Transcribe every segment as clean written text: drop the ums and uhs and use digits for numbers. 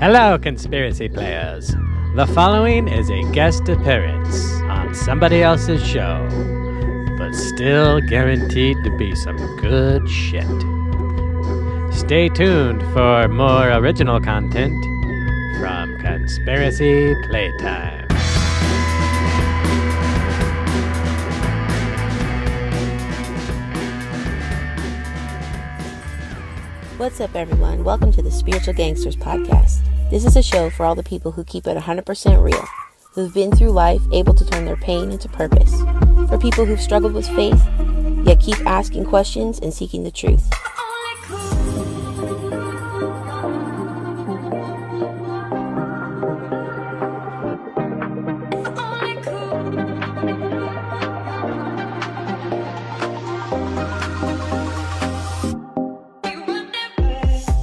Hello, conspiracy players. The following is a guest appearance on somebody else's show, but still guaranteed to be some good shit. Stay tuned for more original content from Conspiracy Playtime. What's up, everyone? Welcome to the Spiritual Gangsters podcast. This is a show for all the people who keep it 100% real, who've been through life able to turn their pain into purpose, for people who've struggled with faith, yet keep asking questions and seeking the truth.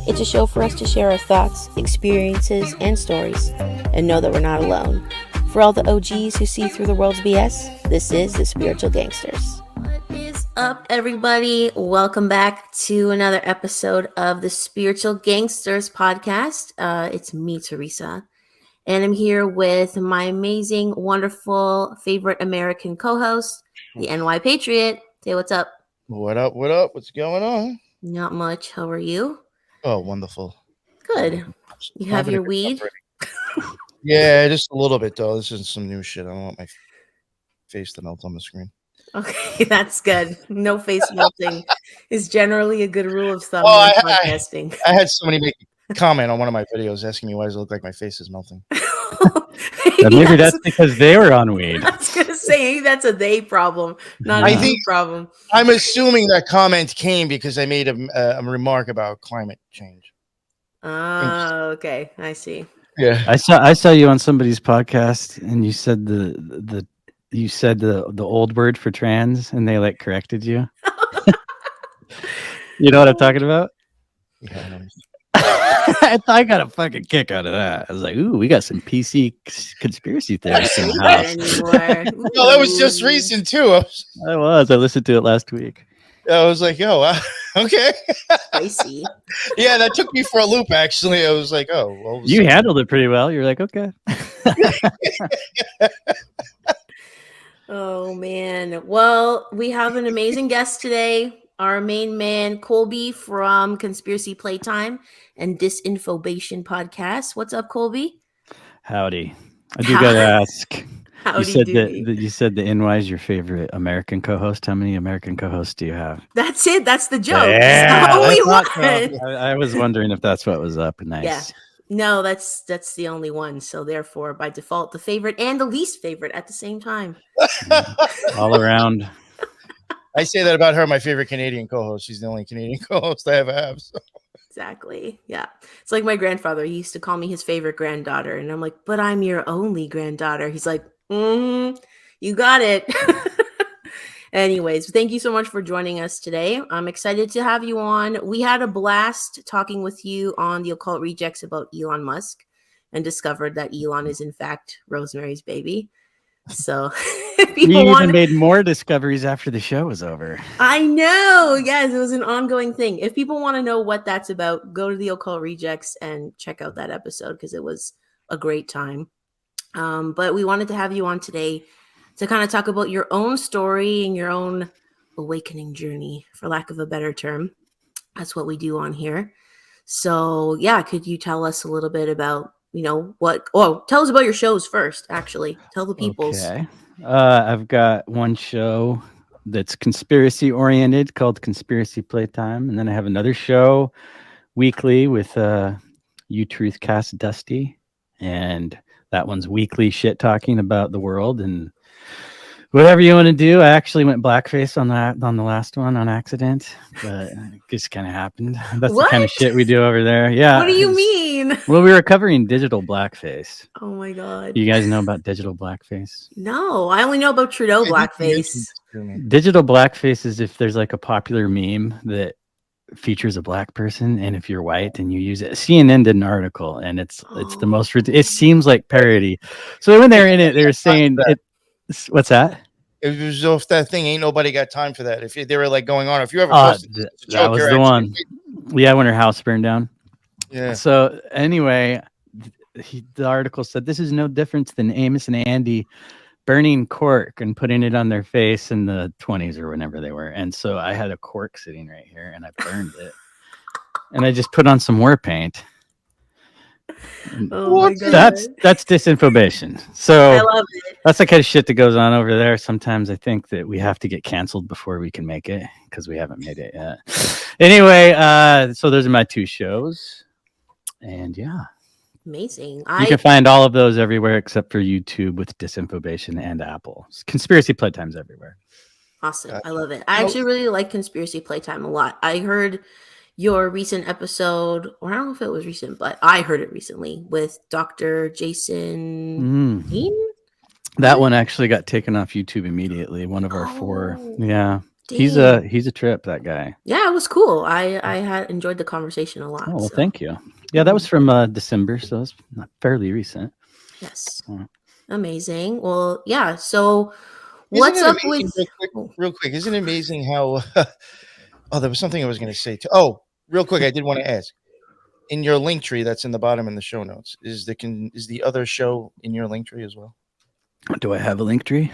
It's a show for us to share our thoughts, experiences, and stories, and know that we're not alone. For all the OGs who see through the world's BS, this is the Spiritual Gangsters. What is up, everybody? Welcome back to another episode of the Spiritual Gangsters podcast. It's me, Teresa, and I'm here with my amazing, wonderful, favorite American co-host, the NY Patriot. Say what's up. What up? What up? What's going on? Not much. How are you? Oh, wonderful. Good. You have your weed? Yeah, just a little bit, though. This is some new shit. I don't want my face to melt on the screen. Okay, that's good. No face melting is generally a good rule of thumb Oh, when podcasting. I had somebody make a comment on one of my videos asking me why does it look like my face is melting. Maybe that's because they were on weed. I was going to say, that's a they problem, not a me problem. I'm assuming that comment came because I made a remark about climate change. Oh, okay. I see. Yeah, I saw you on somebody's podcast, and you said the old word for trans, and they like corrected you. You know what I'm talking about? Yeah, I know. I got a fucking kick out of that. I was like, "Ooh, we got some PC conspiracy theorists in the house." No, that was just recent too. I listened to it last week. I was like, "Yo, okay." Spicy. Yeah, that took me for a loop. Actually, I was like, "Oh, well." You handled it pretty well. You're like, "Okay." Oh man. Well, we have an amazing guest today. Our main man, Colby from Conspiracy Playtime and Disinfobation Podcast. What's up, Colby? Howdy. I do gotta ask. Howdy, you said the NY is your favorite American co-host. How many American co-hosts do you have? That's it. That's the joke. Yeah, the only one. I was wondering if that's what was up. Nice. Yeah. No, that's the only one. So therefore, by default, the favorite and the least favorite at the same time. All around. I say that about her, my favorite Canadian co-host. She's the only Canadian co-host I ever have. So. Exactly. Yeah. It's like my grandfather. He used to call me his favorite granddaughter. And I'm like, but I'm your only granddaughter. He's like, you got it. Anyways, thank you so much for joining us today. I'm excited to have you on. We had a blast talking with you on the Occult Rejects about Elon Musk and discovered that Elon is in fact Rosemary's baby. So we even made more discoveries after the show was over. I know. Yes, it was an ongoing thing. If people want to know what that's about, go to the Occult Rejects and check out that episode because it was a great time. But we wanted to have you on today to kind of talk about your own story and your own awakening journey, for lack of a better term. That's what we do on here. So yeah, could you tell us a little bit about tell us about your shows first, actually. Tell the peoples. Okay. I've got one show that's conspiracy oriented called Conspiracy Playtime. And then I have another show weekly with U-Truth Cast Dusty. And that one's weekly shit talking about the world and whatever you want to do. I actually went blackface on the last one on accident, but it just kind of happened. That's the kind of shit we do over there. Yeah. What do you mean? Well, we were covering digital blackface. Oh my god. You guys know about digital blackface? No, I only know about Trudeau blackface. Digital blackface is if there's like a popular meme that features a black person, and if you're white and you use it. CNN did an article, and it's the most. It seems like parody. So when they're in it, they're saying it. What's that? It was as if that thing ain't nobody got time for that. If they were like going on, if you ever posted that was the one. Yeah, when her house burned down. Yeah. So anyway, the article said this is no different than Amos and Andy burning cork and putting it on their face in the 20s or whenever they were. And so I had a cork sitting right here and I burned it. And I just put on some war paint. Oh my God. That's disinformation. I So love it. that's the kind of shit that goes on over there. Sometimes I think that we have to get canceled before we can make it because we haven't made it yet. Anyway, so those are my 2 shows. And yeah. Amazing. You can find all of those everywhere except for YouTube with Disinformation and Apple. Conspiracy Playtime's everywhere. Awesome. I love it. I actually really like Conspiracy Playtime a lot. I heard your recent episode, or I don't know if it was recent, but I heard it recently with Dr. Jason Dean. That one actually got taken off YouTube immediately. One of our 4. Yeah. Dang. He's a trip, that guy. Yeah, it was cool. I had enjoyed the conversation a lot. Oh, well, thank you. Yeah, that was from December, so it's not fairly recent. Yes. Amazing. Well, yeah. So what's Isn't it up amazing, with real quick? Isn't it amazing how oh, there was something I was going to say too. Oh, real quick, I did want to ask. In your link tree that's in the bottom in the show notes, is the other show in your link tree as well? Do I have a link tree?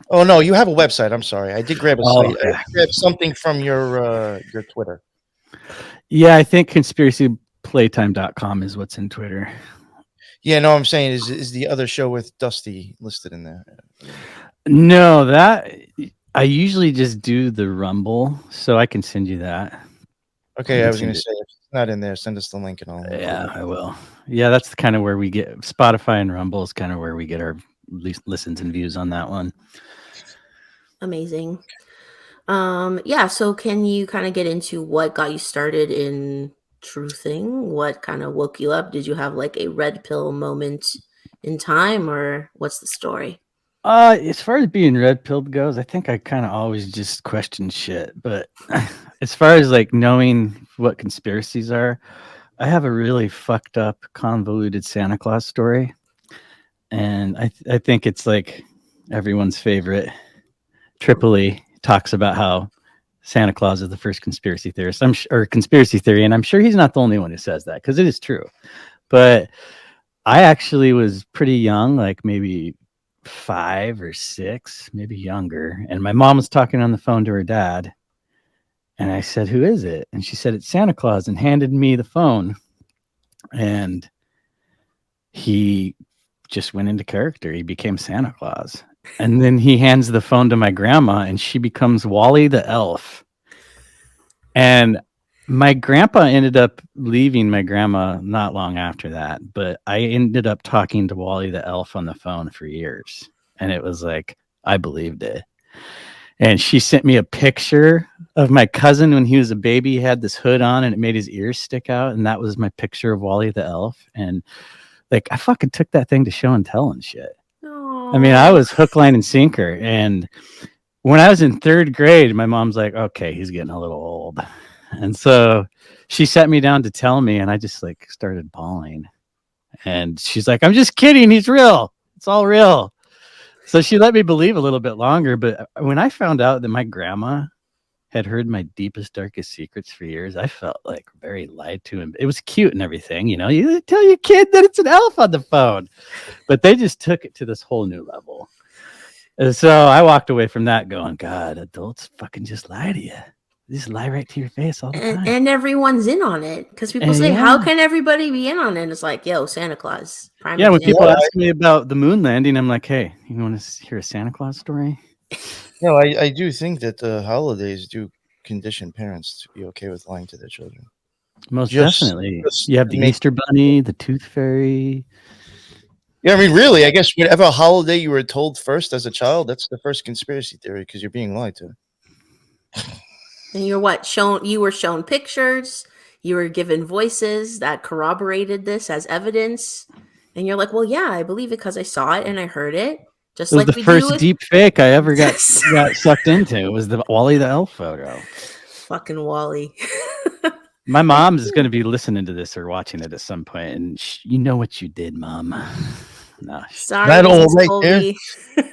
Oh no, you have a website. I'm sorry. I did grab a site. Okay. I grabbed something from your Twitter. Yeah, I think conspiracyplaytime.com is what's in Twitter. Yeah, no, I'm saying is the other show with Dusty listed in there? No, that I usually just do the Rumble, so I can send you that. Okay, I was going to say if it's not in there, send us the link and all. Yeah, I will. Yeah, that's kind of where we get Spotify and Rumble is kind of where we get our listens and views on that one. Amazing. Yeah, so can you kind of get into what got you started in truthing? What kind of woke you up? Did you have like a red pill moment in time, or what's the story? As far as being red pilled goes, I think I kind of always just question shit. But as far as like knowing what conspiracies are, I have a really fucked up, convoluted Santa Claus story. And I think it's like everyone's favorite. Tripoli talks about how Santa Claus is the first conspiracy theorist. Or conspiracy theory, and I'm sure he's not the only one who says that because it is true. But I actually was pretty young, like maybe 5 or 6, maybe younger. And my mom was talking on the phone to her dad. And I said, "Who is it?" And she said, "It's Santa Claus," and handed me the phone. And he just went into character. He became Santa Claus. And then he hands the phone to my grandma and she becomes Wally the elf. And my grandpa ended up leaving my grandma not long after that, but I ended up talking to Wally the elf on the phone for years. And it was like, I believed it. And she sent me a picture of my cousin when he was a baby. He had this hood on and it made his ears stick out. And that was my picture of Wally the elf. And like, I fucking took that thing to show and tell and shit. Aww. I mean, I was hook, line, and sinker. And when I was in 3rd grade, my mom's like, okay, he's getting a little old. And so she sat me down to tell me, and I just like started bawling. And she's like, I'm just kidding. He's real. It's all real. So she let me believe a little bit longer. But when I found out that my grandma had heard my deepest, darkest secrets for years, I felt like very lied to. And it was cute and everything. You know, you tell your kid that it's an elf on the phone. But they just took it to this whole new level. And so I walked away from that going, God, adults fucking just lie to you. They just lie right to your face all the time. And everyone's in on it because people say, how can everybody be in on it? And it's like, yo, Santa Claus. Yeah, when people ask me about the moon landing, I'm like, hey, you want to hear a Santa Claus story? No, I do think that the holidays do condition parents to be okay with lying to their children. Most definitely. You have the Easter Bunny, the Tooth Fairy. Yeah, I mean, really, I guess whatever holiday you were told first as a child, that's the first conspiracy theory because you're being lied to. And you're what? You were shown pictures. You were given voices that corroborated this as evidence. And you're like, well, yeah, I believe it because I saw it and I heard it. Just it was like the first deep fake I ever got sucked into. It was the Wally the Elf photo. Fucking Wally. My mom's is going to be listening to this or watching it at some point, and you know what you did, Mom. No, sorry, that old right Colby. There.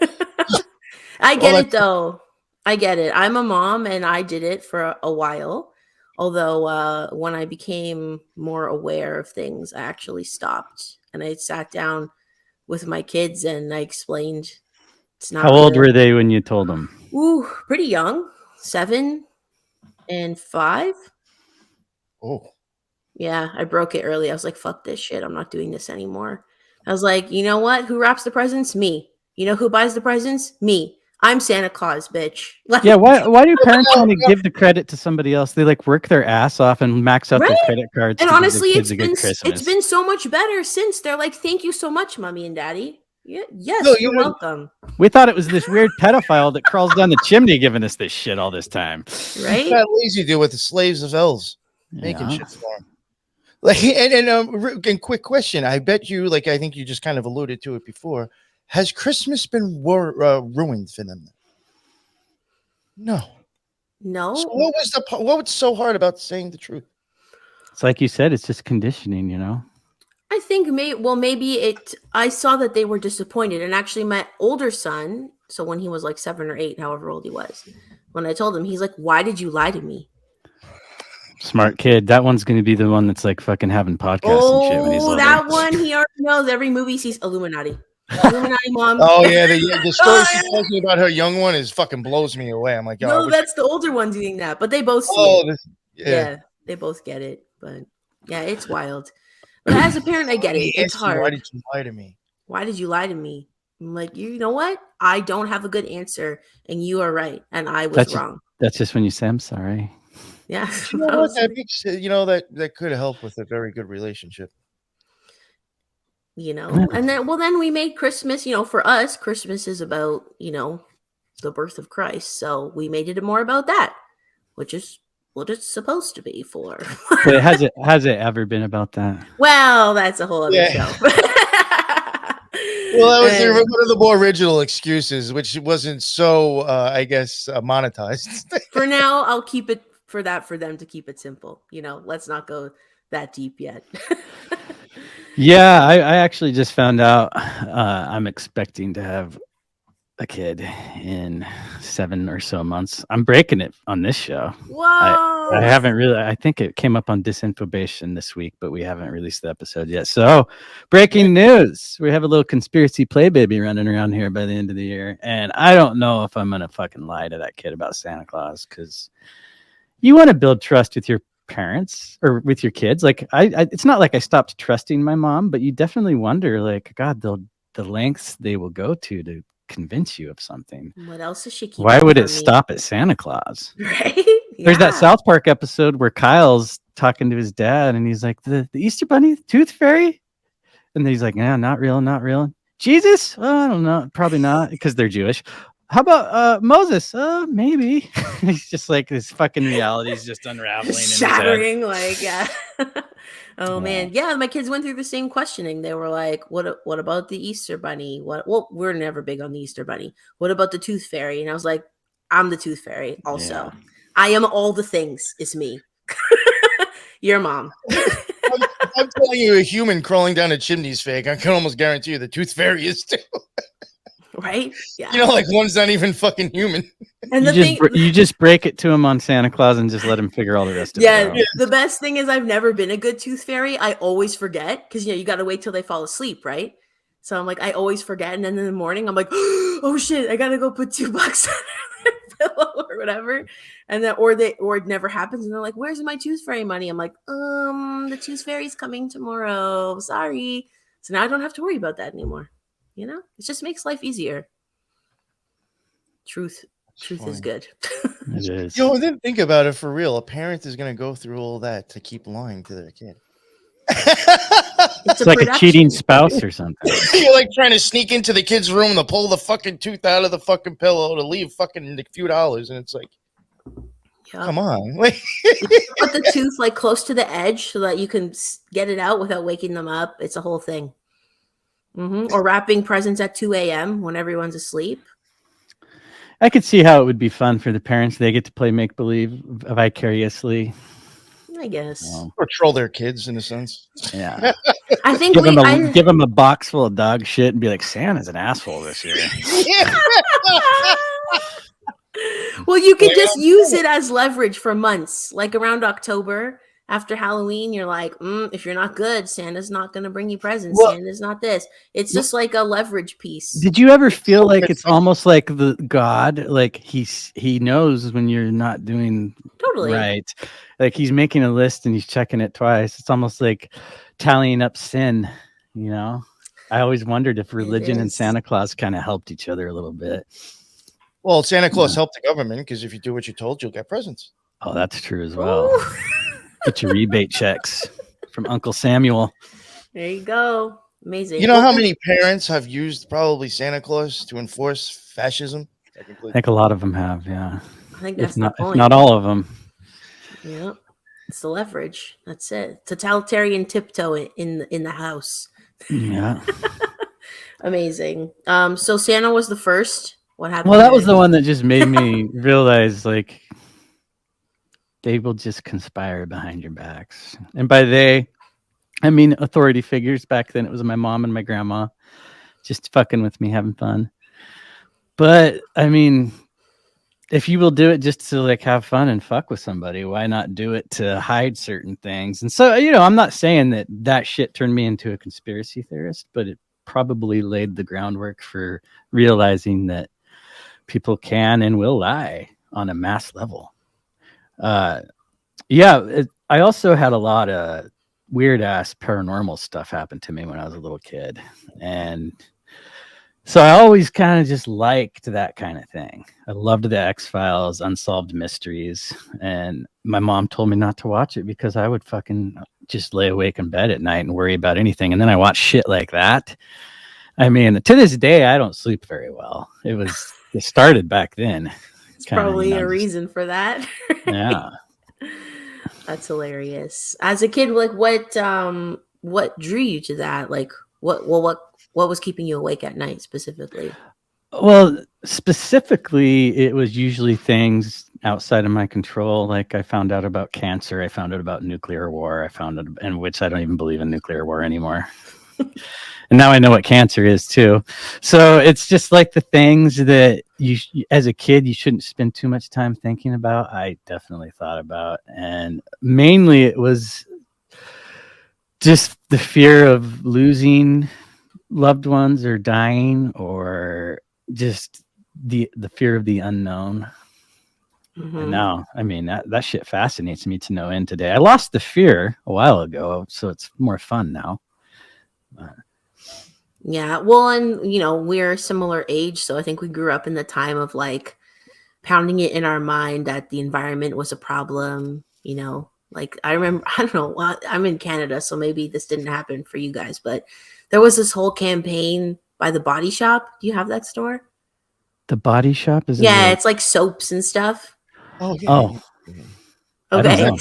I get it though. I get it. I'm a mom, and I did it for a while. Although when I became more aware of things, I actually stopped. and I sat down with my kids and I explained it's not How old good. were they when you told them? Ooh, pretty young, 7 and 5. Oh, Yeah, I broke it early. I was like, fuck this shit. I'm not doing this anymore. I was like, you know what? Who wraps the presents? Me. You know who buys the presents? Me. I'm Santa Claus, bitch. Like, Yeah, why do parents want to give the credit to somebody else? They like work their ass off and max out their Right? credit cards And to give their honestly, kids it's a been good Christmas. it's been so much better since. They're like, thank you so much, mommy and daddy. Yeah, yes, No, you you're wouldn't. welcome. We thought it was this weird pedophile that crawls down the chimney giving us this shit all this time. Right? That lazy dude with the slaves of elves making Yeah. shit for him. Like, and quick question. I bet you, like, I think you just kind of alluded to it before. Has Christmas been ruined for them? No. No. So what was so hard about saying the truth? It's like you said, it's just conditioning, you know? I think maybe I saw that they were disappointed. And actually my older son, so when he was like 7 or 8, however old he was, when I told him, he's like, why did you lie to me? Smart kid. That one's going to be the one that's like fucking having podcasts and shit when he's older. That one, he already knows. Every movie he sees Illuminati. Illuminati, mom. Oh yeah, the story she tells me about her young one is fucking blows me away. I'm like, yo, No, that's the older one doing that, but they both see it. Yeah, they both get it. But yeah, it's wild. But as a parent, I get it. It's hard. Why did you lie to me? Why did you lie to me? I'm like, you know what? I don't have a good answer, and you are right, and I was wrong. That's just when you say, I'm sorry. Yeah. You know what? That makes, that could help with a very good relationship. You know, and then we made Christmas, for us, Christmas is about, the birth of Christ. So we made it more about that, which is what it's supposed to be for. But has it ever been about that? Well, that's a whole other show. Well, that was one of the more original excuses, which wasn't so, I guess, monetized. For now, I'll keep it for them to keep it simple. Let's not go that deep yet. Yeah, I actually just found out I'm expecting to have a kid in 7 or so months. I'm breaking it on this show. Whoa! I haven't really. I think it came up on Disinfobation this week, but we haven't released the episode yet. So, breaking news: we have a little conspiracy play baby running around here by the end of the year, and I don't know if I'm gonna fucking lie to that kid about Santa Claus, because you want to build trust with your parents or with your kids. Like I it's not like I stopped trusting my mom, but you definitely wonder, like, God, the lengths they will go to convince you of something. What else is she keeping? Why would it stop at Santa Claus? Right? There's that South Park episode where Kyle's talking to his dad and he's like, the Easter Bunny, Tooth Fairy? And he's like, yeah, not real. Jesus? Oh, I don't know. Probably not, because they're Jewish. How about Moses? Maybe. He's just like, this fucking reality is just unraveling. Shattering, like, yeah. Oh, man. Yeah, my kids went through the same questioning. They were like, what about the Easter Bunny? Well, we're never big on the Easter Bunny. What about the Tooth Fairy? And I was like, I'm the Tooth Fairy also. Yeah. I am all the things. It's me. Your mom. I'm telling you, a human crawling down a chimney's fake. I can almost guarantee you the Tooth Fairy is too. Right? Yeah. Like one's not even fucking human. And you just break it to him on Santa Claus and just let him figure all the rest of it out. Yeah. The best thing is I've never been a good Tooth Fairy. I always forget because you got to wait till they fall asleep, right? So I'm like, I always forget, and then in the morning I'm like, oh shit, I gotta go put $2 on their pillow or whatever, and then or it never happens, and they're like, where's my Tooth Fairy money? I'm like, the Tooth Fairy's coming tomorrow. Sorry. So now I don't have to worry about that anymore. It just makes life easier. Truth is good. It is. Then think about it for real. A parent is going to go through all that to keep lying to their kid. It's like a cheating spouse or something. You're like trying to sneak into the kid's room to pull the fucking tooth out of the fucking pillow to leave fucking a few dollars, and it's like, come on. Put the tooth like close to the edge so that you can get it out without waking them up. It's a whole thing. Or wrapping presents at 2 a.m. when everyone's asleep. I could see how it would be fun for the parents. They get to play make-believe vicariously. I guess. Or troll their kids in a sense. Yeah. I think give them a box full of dog shit and be like, Santa's an asshole this year. Well, you could just use it as leverage for months. Like around October, after Halloween, you're like, if you're not good, Santa's not going to bring you presents. Well, Santa's not this. It's just like a leverage piece. Did you ever feel so like it's almost like the God, like he knows when you're not doing Totally. right, like he's making a list and he's checking it twice. It's almost like tallying up sin, you know. I always wondered if religion and is. Santa Claus kind of helped each other a little bit. Well, Santa Claus helped the government because if you do what you're told, you'll get presents. Oh, that's true as well. Ooh. Get your rebate checks from Uncle Samuel. There you go. Amazing. You know how many parents have used probably Santa Claus to enforce fascism? I think a lot of them have, yeah. I think that's if the point. not all of them. Yeah, it's the leverage. That's it. Totalitarian tiptoe in the house. Yeah. Amazing. So Santa was the first. What happened? Well, that was the one that just made me realize, like, they will just conspire behind your backs. And by they, I mean authority figures. Back then, it was my mom and my grandma just fucking with me, having fun. But, I mean, if you will do it just to, like, have fun and fuck with somebody, why not do it to hide certain things? And so, you know, I'm not saying that shit turned me into a conspiracy theorist, but it probably laid the groundwork for realizing that people can and will lie on a mass level. I also had a lot of weird ass paranormal stuff happen to me when I was a little kid. And so I always kind of just liked that kind of thing. I loved the X-Files, Unsolved Mysteries. And my mom told me not to watch it because I would fucking just lay awake in bed at night and worry about anything. And then I watch shit like that. I mean, to this day, I don't sleep very well. It started back then. It's probably a reason for that. Yeah. That's hilarious. As a kid, like what drew you to that? Like what was keeping you awake at night specifically? Well, specifically, it was usually things outside of my control. Like I found out about cancer. I found out about nuclear war. In which I don't even believe in nuclear war anymore. And now I know what cancer is too. So it's just like the things that you, as a kid, you shouldn't spend too much time thinking about. I definitely thought about, and mainly it was just the fear of losing loved ones or dying, or just the fear of the unknown. Mm-hmm. And now, I mean, that shit fascinates me to no end today. I lost the fear a while ago, so it's more fun now. Yeah, well, and you know, we're a similar age, so I think we grew up in the time of like pounding it in our mind that the environment was a problem. You know, like I remember, I don't know, I'm in Canada, so maybe this didn't happen for you guys, but there was this whole campaign by the Body Shop. Do you have that store? The Body Shop is it's like soaps and stuff. Oh yeah. Oh, okay.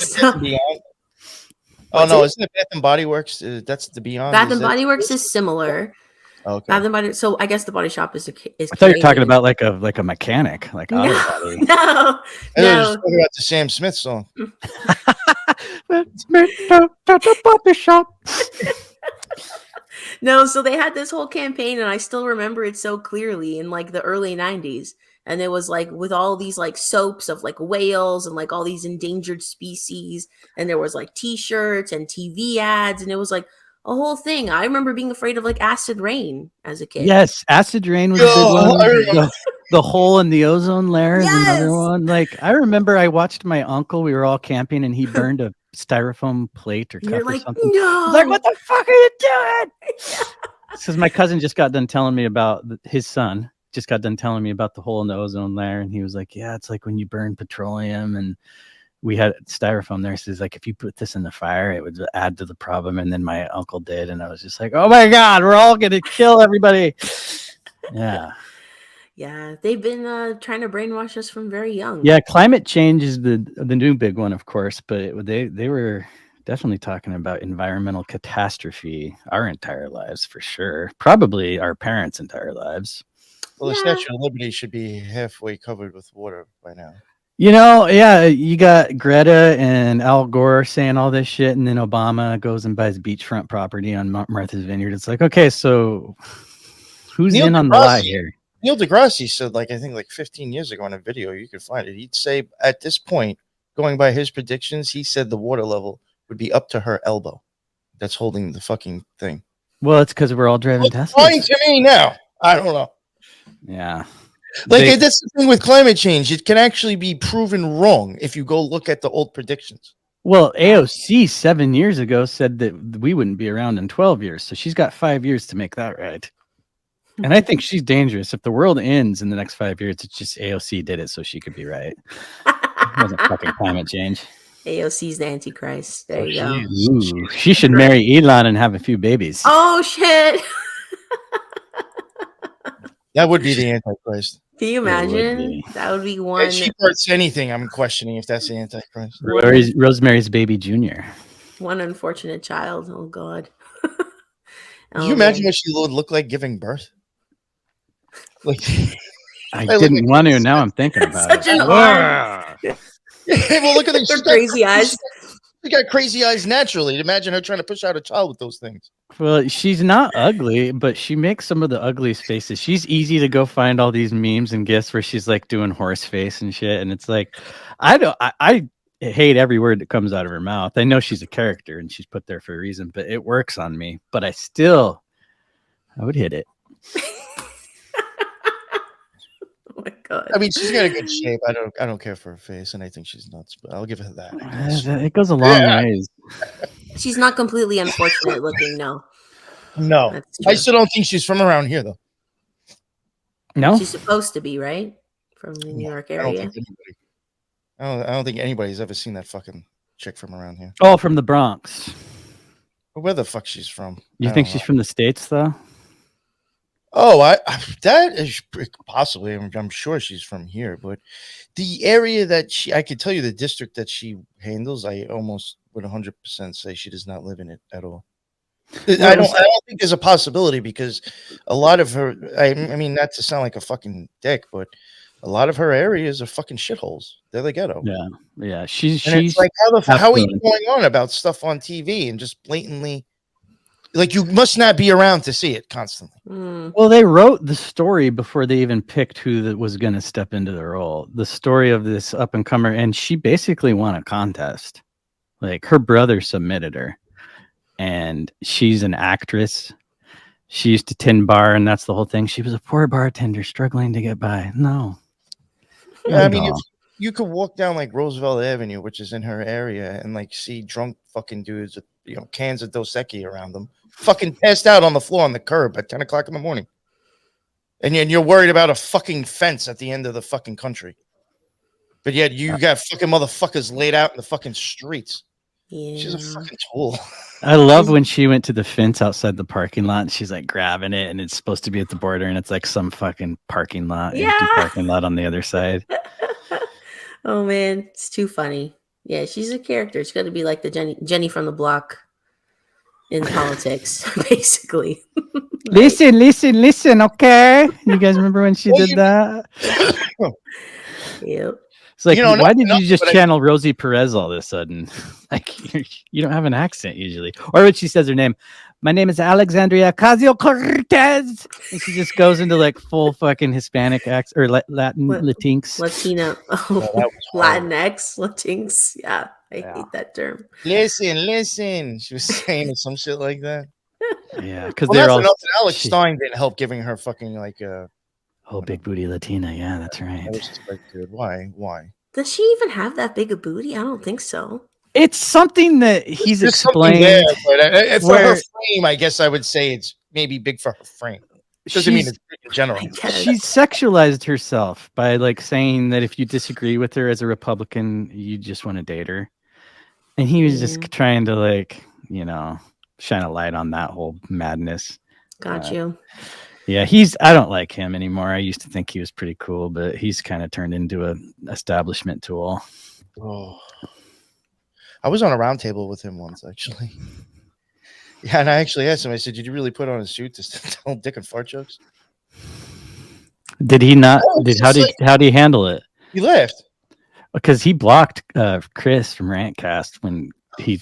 Oh no, isn't it Bath and Body Works? That's the Beyond. Bath and Body Works is similar. Okay. Bath and Body. So I guess the Body Shop is. I thought you were talking about like a mechanic, like auto body. No. I was talking about the Sam Smith song. Body Shop. No, so they had this whole campaign, and I still remember it so clearly in like the early 90s. And it was like with all these like soaps of like whales and like all these endangered species. And there was like t-shirts and TV ads. And it was like a whole thing. I remember being afraid of like acid rain as a kid. Yes, acid rain was a big one. The hole in the ozone layer is another one. Like I remember I watched my uncle. We were all camping and he burned a styrofoam plate or cup or something. No. Like, what the fuck are you doing? Because my cousin just got done telling me about his son. Just got done telling me about the hole in the ozone layer, and he was like, yeah, it's like when you burn petroleum, and we had styrofoam there. So he's like, if you put this in the fire, it would add to the problem. And then my uncle did, and I was just like, oh my God, we're all gonna kill everybody. Yeah, they've been trying to brainwash us from very young. Yeah, climate change is the new big one, of course, but they were definitely talking about environmental catastrophe our entire lives, for sure. Probably our parents' entire lives. Well, the Statue of Liberty should be halfway covered with water by now. You know, yeah, you got Greta and Al Gore saying all this shit, and then Obama goes and buys beachfront property on Martha's Vineyard. It's like, okay, so who's in on the lie here? Neil deGrasse said, I think 15 years ago in a video, you could find it. He'd say at this point, going by his predictions, he said the water level would be up to her elbow. That's holding the fucking thing. Well, it's because we're all driving What's lying Teslas. to me now? I don't know. Yeah. Like that's the thing with climate change. It can actually be proven wrong if you go look at the old predictions. Well, AOC 7 years ago said that we wouldn't be around in 12 years. So she's got 5 years to make that right. And I think she's dangerous. If the world ends in the next 5 years, it's just AOC did it so she could be right. It wasn't fucking climate change. AOC's the Antichrist. There you go. Ooh, she should marry Elon and have a few babies. Oh, shit. That would be the Antichrist. Can you would imagine? be. That would be one. If she births anything, I'm questioning if that's the Antichrist. Rosemary's Baby Jr. One unfortunate child. Oh, God. Can you imagine what she would look like giving birth? Like, I didn't want to. Now I'm thinking about Such it. an arm. well, look at this. Her crazy eyes. She got crazy eyes naturally. Imagine her trying to push out a child with those things. Well, she's not ugly, but she makes some of the ugliest faces. She's easy to go find all these memes and gifs where she's like doing horse face and shit. And it's like, I hate every word that comes out of her mouth. I know she's a character and she's put there for a reason, but it works on me. But I would hit it. Oh my God. I mean, she's got a good shape. I don't care for her face, and I think she's nuts, but I'll give her that. I guess. It goes a long ways. She's not completely unfortunate looking, no. No, That's true. I still don't think she's from around here, though. No? She's supposed to be, right? From the New York area. I don't think anybody's ever seen that fucking chick from around here. Oh, from the Bronx. Where the fuck she's from? You think she's from the States, though? Oh, that is possibly. I'm sure she's from here, but the area that I could tell you the district that she handles, I almost would 100% say she does not live in it at all. I don't think there's a possibility because a lot of her, I mean, not to sound like a fucking dick, but a lot of her areas are fucking shitholes. They're the ghetto. Yeah. She's like, how are you going on about stuff on TV and just blatantly, like, you must not be around to see it constantly. Well, they wrote the story before they even picked who that was going to step into the role. The story of this up and comer, and she basically won a contest. Like, her brother submitted her, and she's an actress. She used to tin bar, and that's the whole thing. She was a poor bartender struggling to get by. No. Yeah, I mean, if you could walk down like Roosevelt Avenue, which is in her area, and like see drunk fucking dudes with cans of Dos Equis around them, fucking passed out on the floor on the curb at 10 o'clock in the morning, and you're worried about a fucking fence at the end of the fucking country, but yet you got fucking motherfuckers laid out in the fucking streets. Yeah. She's a fucking tool. I love when she went to the fence outside the parking lot and she's like grabbing it and it's supposed to be at the border and it's like some fucking parking lot, empty parking lot on the other side. Oh man, it's too funny. Yeah, she's a character. She's got to be like the Jenny from the block in politics, basically. Listen, okay? You guys remember when she did that? Yep. It's like, why did you just channel Rosie Perez all of a sudden? Like, you don't have an accent usually. Or when she says her name, my name is Alexandria Ocasio-Cortez. And she just goes into like full fucking Hispanic accent or Latinx. Latina. Oh, Latinx, Latinx. Yeah, I hate that term. Listen. She was saying some shit like that. Yeah, because they're all. Alex Stein didn't help giving her fucking like big booty Latina. Yeah, that's right. I was just like, dude, why? Does she even have that big a booty? I don't think so. It's something that he's explained. There, but for her frame, I guess I would say it's maybe big for her frame. Doesn't mean it's big in general. She's sexualized herself by like saying that if you disagree with her as a Republican, you just want to date her. And he was just trying to like, shine a light on that whole madness. Got you. Yeah, I don't like him anymore. I used to think he was pretty cool, but he's kind of turned into an establishment tool. Oh. I was on a round table with him once, actually. Yeah, and I actually asked him, I said, did you really put on a suit to tell dick and fart jokes? Did he not? How did he handle it? He laughed. Because he blocked Chris from Rantcast when he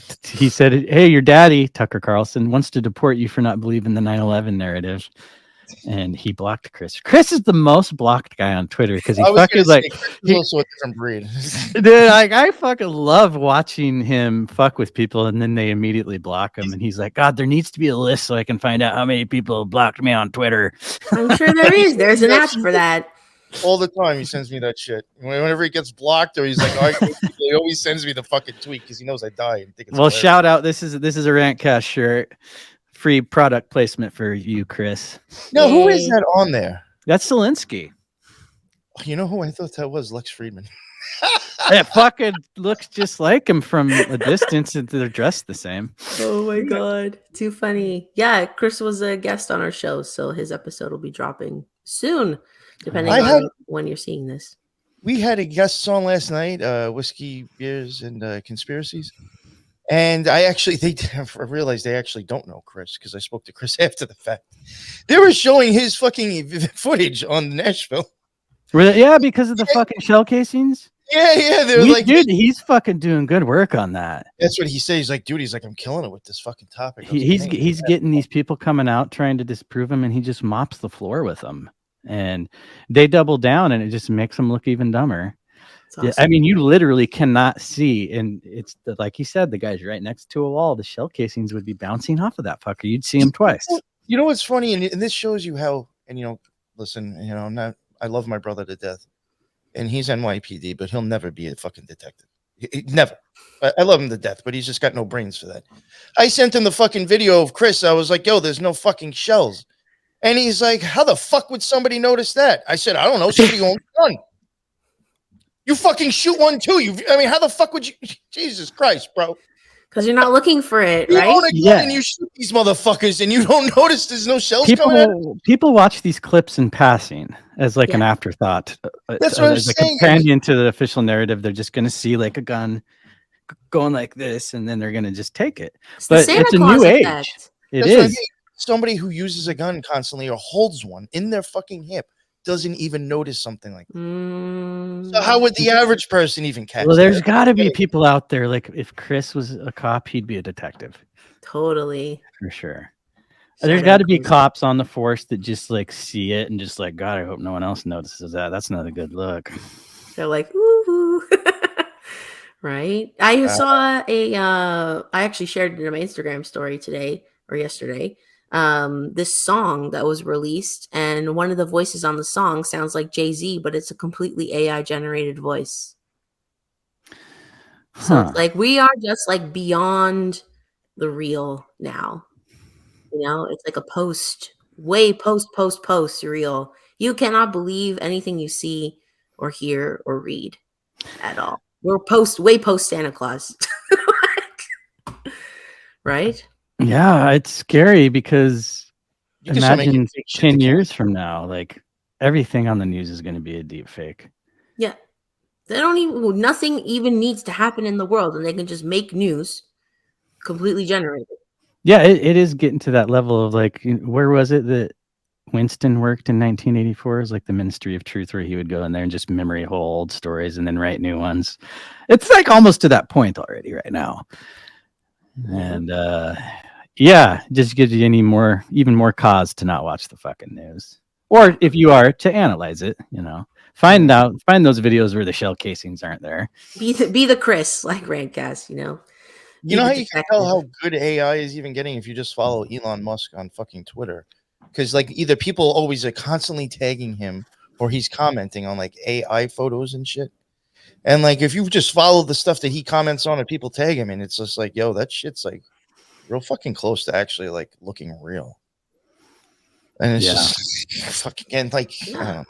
said, hey, your daddy, Tucker Carlson, wants to deport you for not believing the 9/11 narrative. and he blocked Chris. Chris is the most blocked guy on Twitter because he I was fucking gonna like say, Chris is also a different breed. dude, like I fucking love watching him fuck with people and then they immediately block him and he's like, God, there needs to be a list so I can find out how many people blocked me on Twitter. I'm sure there is. There's an app for that. All the time he sends me that shit. Whenever he gets blocked or he's like, oh, he always sends me the fucking tweet because he knows I die and think it's Well, hilarious. shout out. This is a Rantcast shirt. Free product placement for you, Chris. No, who is that on there? That's Zelensky. You know who I thought that was? Lex Friedman. It fucking looks just like him from a distance, and they're dressed the same. Oh my god, too funny. Yeah, Chris was a guest on our show, so his episode will be dropping soon, depending on when you're seeing this. We had a guest on last night, Whiskey, Beers, and Conspiracies. And I realized they actually don't know Chris because I spoke to Chris after the fact. They were showing his fucking footage on Nashville. Yeah, because of the fucking shell casings. Yeah. They were like, dude, he's fucking doing good work on that. That's what he says. He's like, dude, he's like, I'm killing it with this fucking topic. He's getting these people coming out trying to disprove him, and he just mops the floor with them. And they double down, and it just makes them look even dumber. Awesome. Yeah, I mean, you literally cannot see, and it's like he said, the guy's right next to a wall. The shell casings would be bouncing off of that fucker. You'd see him twice. You know what's funny, and this shows you how. And listen, I love my brother to death, and he's NYPD, but he'll never be a fucking detective. Never. I love him to death, but he's just got no brains for that. I sent him the fucking video of Chris. I was like, yo, there's no fucking shells, and he's like, how the fuck would somebody notice that? I said, I don't know. Somebody owns a gun. You fucking shoot one too. How the fuck would you? Jesus Christ, bro. Because you're not looking for it, right? And you shoot these motherfuckers, and you don't notice there's no shells coming out. People watch these clips in passing as like an afterthought. That's what I'm as saying. A companion to the official narrative. They're just going to see like a gun going like this, and then they're going to just take it. But it's a new age. It is. Somebody who uses a gun constantly or holds one in their fucking hip doesn't even notice something like that. So how would the average person even catch Well, there's got to be people out there. Like if Chris was a cop, he'd be a detective. Totally. For sure. There's got to be cops on the force that just like see it and just like, God, I hope no one else notices that. That's not a good look. They're like, ooh. Right? I saw I actually shared it in my Instagram story today or yesterday. This song that was released, and one of the voices on the song sounds like Jay-Z, but it's a completely AI generated voice. So it's like we are just like beyond the real now. It's like a post real. You cannot believe anything you see or hear or read at all. We're way post Santa Claus. Right? Yeah, it's scary because imagine 10 years from now, like everything on the news is going to be a deep fake. Yeah. Nothing even needs to happen in the world, and they can just make news completely generated. Yeah, it is getting to that level of like, where was it that Winston worked in 1984? It was like the Ministry of Truth, where he would go in there and just memory hole old stories and then write new ones. It's like almost to that point already right now. And just gives you even more cause to not watch the fucking news, or if you are, to analyze it. Find those videos where the shell casings aren't there. Be the Chris, like Rantcast. You know how you can tell how good AI is even getting if you just follow Elon Musk on fucking Twitter, because like either people always are constantly tagging him or he's commenting on like AI photos and shit. And like if you just follow the stuff that he comments on and people tag him, and it's just like, yo, that shit's like real fucking close to actually like looking real. And it's just fucking, and like, I don't know.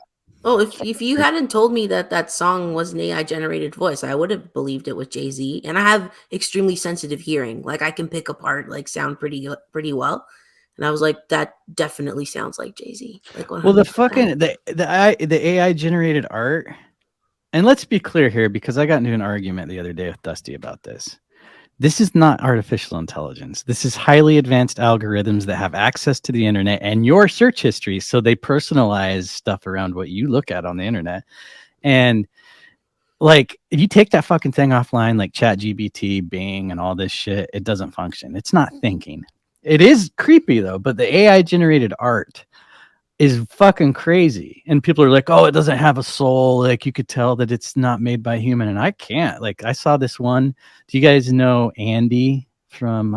Oh, if you hadn't told me that song was an AI generated voice, I would have believed it was Jay-Z. And I have extremely sensitive hearing. Like I can pick apart like sound pretty well. And I was like, that definitely sounds like Jay-Z. Like 100%. Well, the fucking the AI generated art. And let's be clear here, because I got into an argument the other day with Dusty about this. This is not artificial intelligence. This is highly advanced algorithms that have access to the internet and your search history. So they personalize stuff around what you look at on the internet. And like, if you take that fucking thing offline, like ChatGPT, Bing, and all this shit, it doesn't function. It's not thinking. It is creepy though, but the AI generated art, is fucking crazy. And people are like, oh, it doesn't have a soul. Like, you could tell that it's not made by human. And I can't. Like, I saw this one. Do you guys know Andy from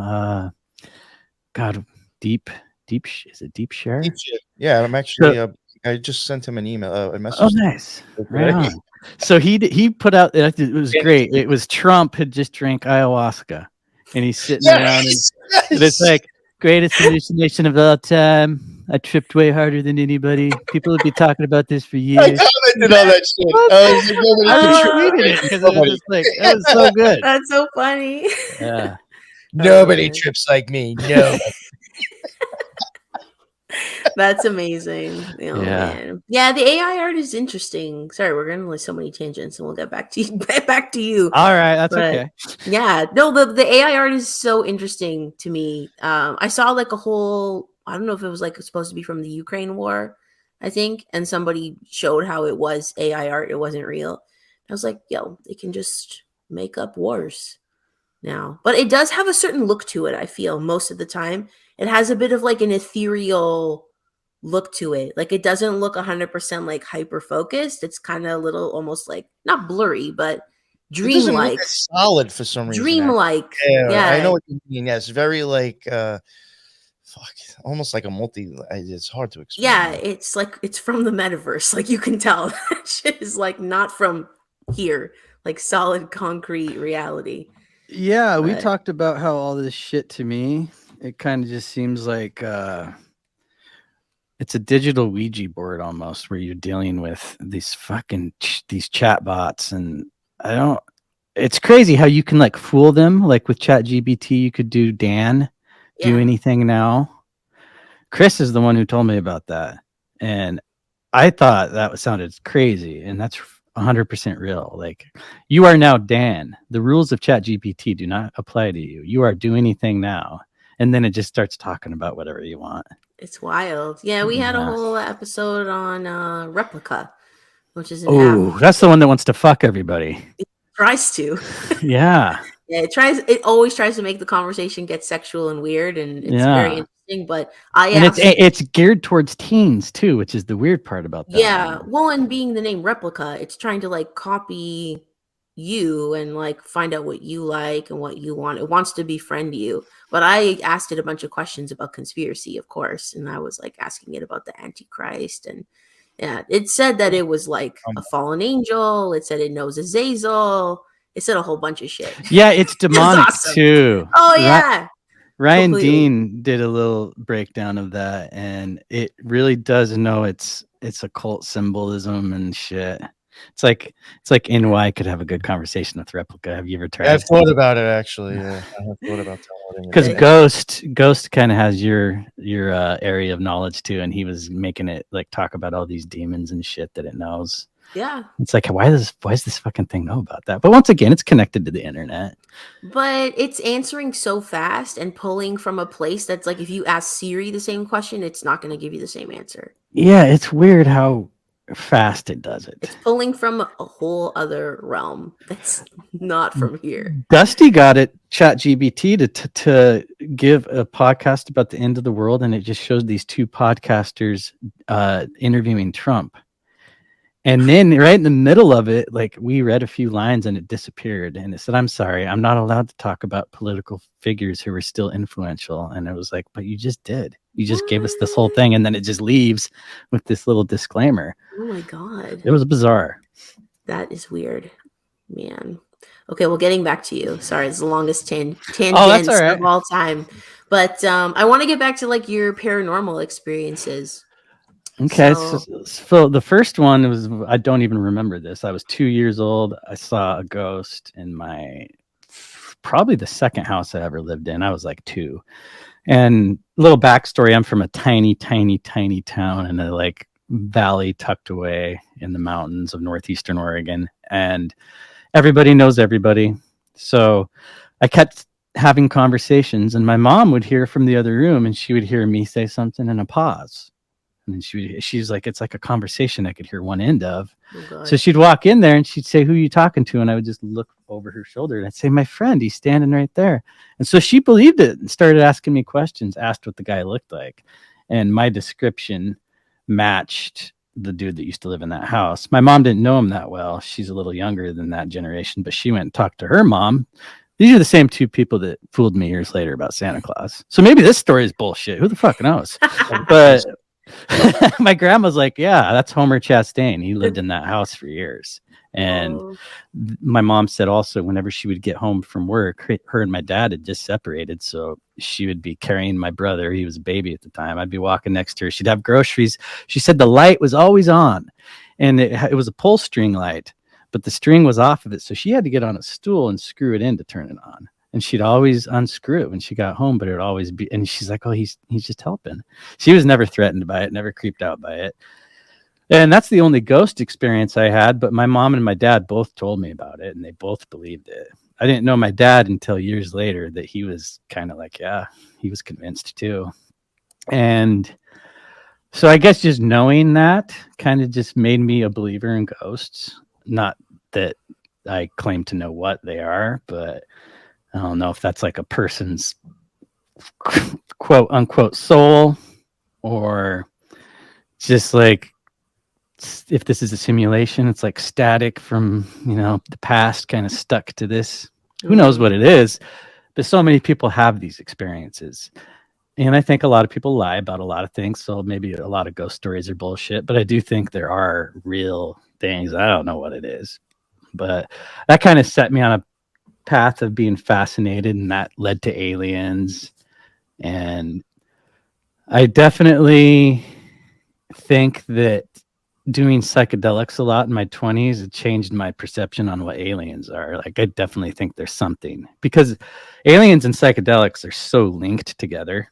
God, is it Deep Share? Deep shit. Yeah, I'm actually. I just sent him an email, a message. Oh, nice. Right on. So he put out. It was great. It was Trump had just drank ayahuasca, and he's sitting around, and it's like greatest hallucination of all time. I tripped way harder than anybody. People would be talking about this for years. I commented on that shit. I tweeted it because it was just like it was so good. That's so funny. Yeah. Nobody trips like me. No. That's amazing. Oh, man. Yeah, the AI art is interesting. Sorry, we're going to list so many tangents, and we'll get back to you. All right, that's okay. Yeah, no, the AI art is so interesting to me. I saw like a whole, I don't know if it was like supposed to be from the Ukraine war, I think, and somebody showed how it was AI art. It wasn't real. I was like, yo, they can just make up wars now. But it does have a certain look to it, I feel, most of the time. It has a bit of like an ethereal look to it. Like, it doesn't look 100% like hyper focused. It's kind of a little almost like not blurry, but dreamlike. Solid for some reason. Dreamlike. Yeah, I know what you mean. Yes, very like almost like a it's hard to explain. Yeah, it's like it's from the metaverse. Like, you can tell that shit is like not from here, like solid concrete reality. Yeah, we talked about how all this shit, to me, it kind of just seems like it's a digital Ouija board almost, where you're dealing with these fucking these chat bots, and it's crazy how you can like fool them. Like with ChatGPT, you could do do anything now. Chris is the one who told me about that, and I thought that sounded crazy, and that's 100% real. Like, you are now Dan. The rules of ChatGPT do not apply to you. You are do anything now, and then it just starts talking about whatever you want. It's wild. Yeah, we had a whole episode on Replica, which is that's the one that wants to fuck everybody. It tries to. Yeah. Yeah, it always tries to make the conversation get sexual and weird, and it's very interesting. But it's geared towards teens too, which is the weird part about that. Yeah, well, and being the name Replica, it's trying to like copy you and like find out what you like and what you want. It wants to befriend you. But I asked it a bunch of questions about conspiracy, of course, and I was like asking it about the Antichrist, and yeah, it said that it was like a fallen angel. It said it knows Azazel. It said a whole bunch of shit. Yeah, it's demonic too. Oh yeah. Ryan Dean did a little breakdown of that, and it really does know it's occult symbolism and shit. It's like NY could have a good conversation with Replica. Have you ever tried? I've thought about it actually. Yeah, I have thought about downloading it. Because Ghost kind of has your area of knowledge too, and he was making it like talk about all these demons and shit that it knows. Yeah. It's like, why does this fucking thing know about that? But once again, it's connected to the internet. But it's answering so fast and pulling from a place that's like, if you ask Siri the same question, it's not going to give you the same answer. Yeah, it's weird how fast it does it. It's pulling from a whole other realm that's not from here. Dusty got it, ChatGPT, to give a podcast about the end of the world, and it just shows these two podcasters interviewing Trump. And then right in the middle of it, like, we read a few lines and it disappeared. And it said, I'm sorry, I'm not allowed to talk about political figures who are still influential. And it was like, but you just did. You just gave us this whole thing. And then it just leaves with this little disclaimer. Oh my God. It was bizarre. That is weird, man. Okay, well, getting back to you. Sorry, it's the longest tangent of all time. But I want to get back to like your paranormal experiences. Okay, so the first one was, I don't even remember this. I was 2 years old. I saw a ghost in probably the second house I ever lived in. I was like 2. And little backstory, I'm from a tiny, tiny, tiny town in a like valley tucked away in the mountains of northeastern Oregon. And everybody knows everybody. So I kept having conversations, and my mom would hear from the other room, and she would hear me say something and a pause. And she's like, it's like a conversation I could hear one end of. Oh, so she'd walk in there and she'd say, who are you talking to? And I would just look over her shoulder and I'd say, my friend, he's standing right there. And so she believed it and started asking me questions, asked what the guy looked like. And my description matched the dude that used to live in that house. My mom didn't know him that well. She's a little younger than that generation, but she went and talked to her mom. These are the same two people that fooled me years later about Santa Claus. So maybe this story is bullshit. Who the fuck knows? But my grandma's like, yeah, that's Homer Chastain. He lived in that house for years. And my mom said also, whenever she would get home from work, her and my dad had just separated. So she would be carrying my brother. He was a baby at the time. I'd be walking next to her. She'd have groceries. She said the light was always on, and it was a pull string light, but the string was off of it. So she had to get on a stool and screw it in to turn it on. And she'd always unscrew it when she got home, but it would always be, and she's like, oh, he's just helping. She was never threatened by it, never creeped out by it. And that's the only ghost experience I had, but my mom and my dad both told me about it, and they both believed it. I didn't know my dad until years later that he was kind of like, yeah, he was convinced too. And so I guess just knowing that kind of just made me a believer in ghosts. Not that I claim to know what they are, but I don't know if that's like a person's quote unquote soul, or just like, if this is a simulation, it's like static from, the past kind of stuck to this. Who knows what it is? But so many people have these experiences. And I think a lot of people lie about a lot of things. So maybe a lot of ghost stories are bullshit, but I do think there are real things. I don't know what it is, but that kind of set me on a path of being fascinated, and that led to aliens. And I definitely think that doing psychedelics a lot in my 20s, it changed my perception on what aliens are. Like, I definitely think there's something, because aliens and psychedelics are so linked together.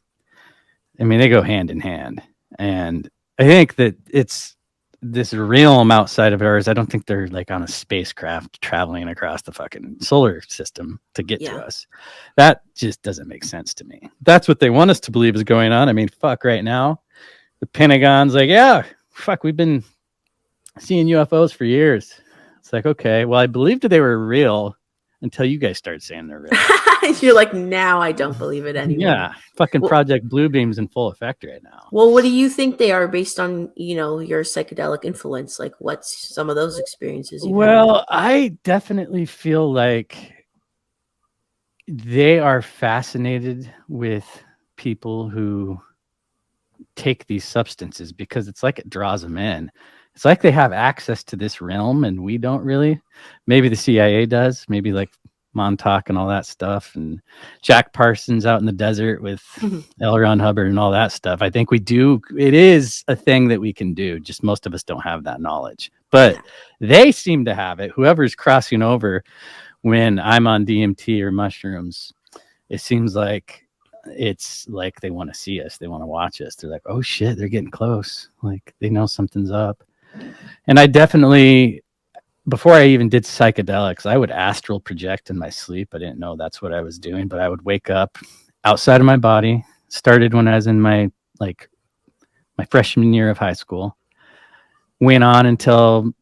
I mean, they go hand in hand. And I think that it's this realm outside of ours. I don't think they're like on a spacecraft traveling across the fucking solar system to get to us. That just doesn't make sense to me. That's what they want us to believe is going on. I mean, fuck, right now, the Pentagon's like, yeah, fuck, we've been seeing UFOs for years. It's like, okay, well, I believed they were real until you guys started saying they're real. You're like, now I don't believe it anymore. Yeah, fucking Project Bluebeam's in full effect right now. Well, what do you think they are based on, your psychedelic influence? Like, what's some of those experiences you've had? I definitely feel like they are fascinated with people who take these substances, because it's like it draws them in. It's like they have access to this realm and we don't really. Maybe the CIA does, maybe like Montauk and all that stuff, and Jack Parsons out in the desert with L. Ron Hubbard and all that stuff. I think we do. It is a thing that we can do. Just most of us don't have that knowledge, but they seem to have it. Whoever's crossing over when I'm on DMT or mushrooms, it seems like it's like they want to see us. They want to watch us. They're like, oh shit, they're getting close. Like they know something's up. And I definitely, before I even did psychedelics, I would astral project in my sleep. I didn't know that's what I was doing, but I would wake up outside of my body. Started when I was in my freshman year of high school. Went on until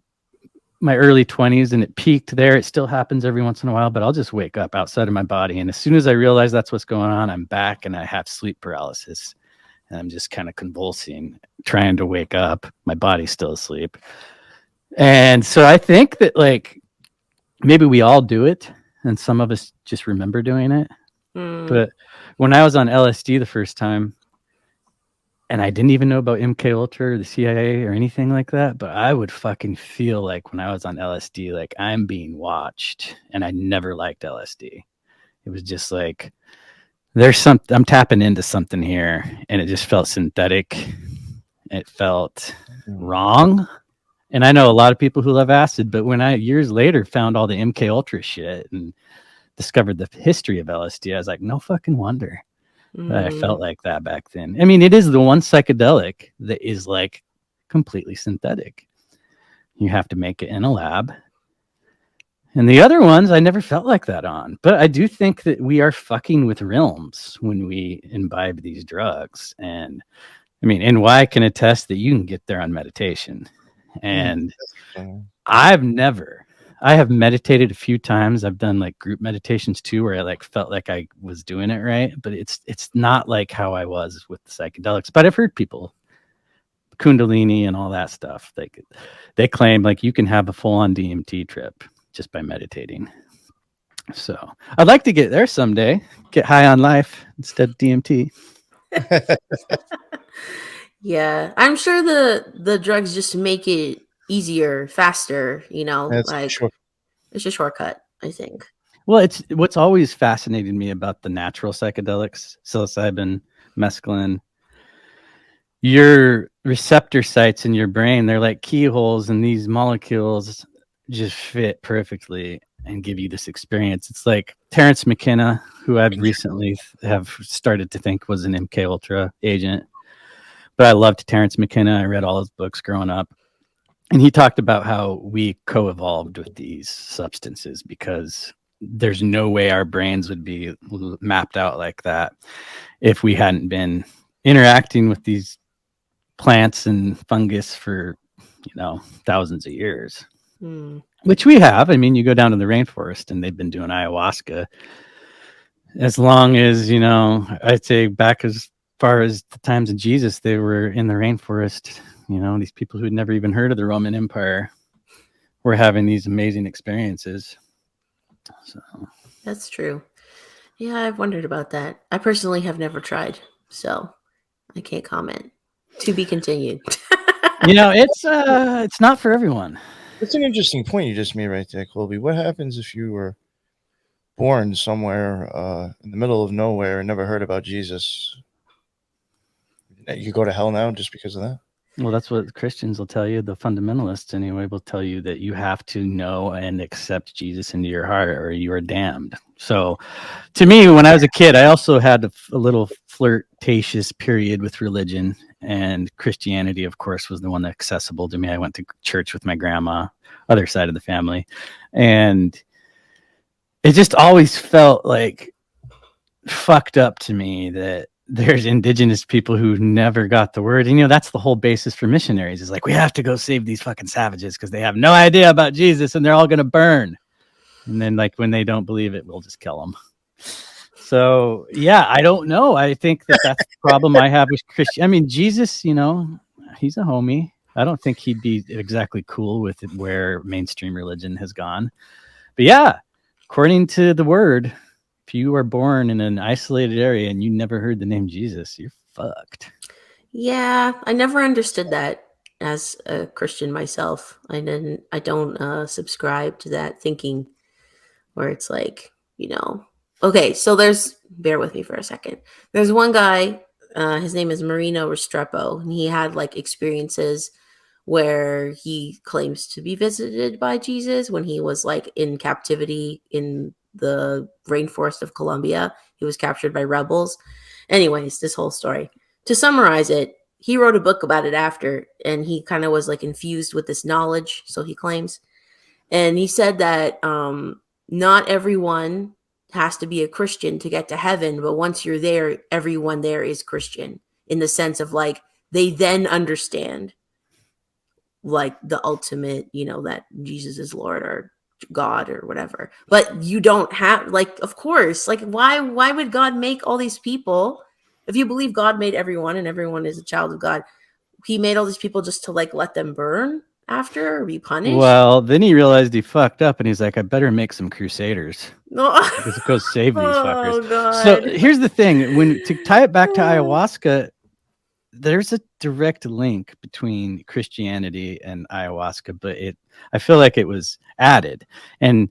my early 20s, and it peaked there. It still happens every once in a while, but I'll just wake up outside of my body. And as soon as I realize that's what's going on, I'm back and I have sleep paralysis. And I'm just kind of convulsing, trying to wake up. My body's still asleep. And so I think that like maybe we all do it, and some of us just remember doing it. But when I was on LSD the first time, and I didn't even know about MK Ultra or the CIA or anything like that, but I would fucking feel like when I was on LSD, like I'm being watched. And I never liked LSD. It was just like, I'm tapping into something here, and it just felt synthetic. It felt wrong. And I know a lot of people who love acid, but when I years later found all the MK Ultra shit and discovered the history of LSD, I was like, no fucking wonder that I felt like that back then. I mean, it is the one psychedelic that is like completely synthetic. You have to make it in a lab. And the other ones, I never felt like that on. But I do think that we are fucking with realms when we imbibe these drugs. And I mean, NY can attest that you can get there on meditation. And I have meditated a few times. I've done like group meditations too, where I like felt like I was doing it right. But it's not like how I was with the psychedelics. But I've heard people Kundalini and all that stuff. They claim like you can have a full-on DMT trip just by meditating. So I'd like to get there someday, get high on life instead of DMT. Yeah, I'm sure the drugs just make it easier, faster, That's like sure. it's a shortcut, I think. Well, it's what's always fascinated me about the natural psychedelics, psilocybin, mescaline. Your receptor sites in your brain, they're like keyholes, and these molecules just fit perfectly and give you this experience. It's like Terrence McKenna, who I've recently have started to think was an MK Ultra agent. But I loved Terrence McKenna. I read all his books growing up. And he talked about how we co-evolved with these substances because there's no way our brains would be mapped out like that if we hadn't been interacting with these plants and fungus for, thousands of years. Which we have. I mean, you go down to the rainforest and they've been doing ayahuasca as long as, I'd say back as far as the times of Jesus, they were in the rainforest. These people who had never even heard of the Roman Empire were having these amazing experiences. So That's true. Yeah, I've wondered about that. I personally have never tried, so I can't comment. To be continued. It's not for everyone. That's an interesting point you just made right there, Colby. What happens if you were born somewhere in the middle of nowhere and never heard about Jesus? You go to hell now just because of that? Well, that's what Christians will tell you. The fundamentalists, anyway, will tell you that you have to know and accept Jesus into your heart or you are damned. So to me, when I was a kid, I also had a little flirtatious period with religion. And Christianity, of course, was the one that's accessible to me. I went to church with my grandma, other side of the family. And it just always felt like fucked up to me that there's indigenous people who never got the word. And, that's the whole basis for missionaries is like, we have to go save these fucking savages because they have no idea about Jesus and they're all going to burn. And then like when they don't believe it, we'll just kill them. So, yeah, I don't know. I think that's the problem I have with Christian. I mean, Jesus, he's a homie. I don't think he'd be exactly cool with where mainstream religion has gone. But yeah, according to the word, if you are born in an isolated area and you never heard the name Jesus, you're fucked. Yeah, I never understood that as a Christian myself. I don't subscribe to that thinking where it's like, okay, so bear with me for a second. There's one guy, his name is Marino Restrepo, and he had like experiences where he claims to be visited by Jesus when he was like in captivity in the rainforest of Colombia. He was captured by rebels. Anyways, this whole story. To summarize it, he wrote a book about it after, and he kind of was like infused with this knowledge, so he claims. And he said that not everyone has to be a Christian to get to heaven, but once you're there, everyone there is Christian in the sense of like they then understand like the ultimate, that Jesus is Lord or God or whatever. But you don't have like, of course, like why would God make all these people? If you believe God made everyone and everyone is a child of God, he made all these people just to like let them burn after or be punished. Well, then he realized he fucked up and he's like, I better make some crusaders. No. Let's go save these fuckers. God. So here's the thing. To tie it back to ayahuasca, there's a direct link between Christianity and ayahuasca, but I feel like it was added. And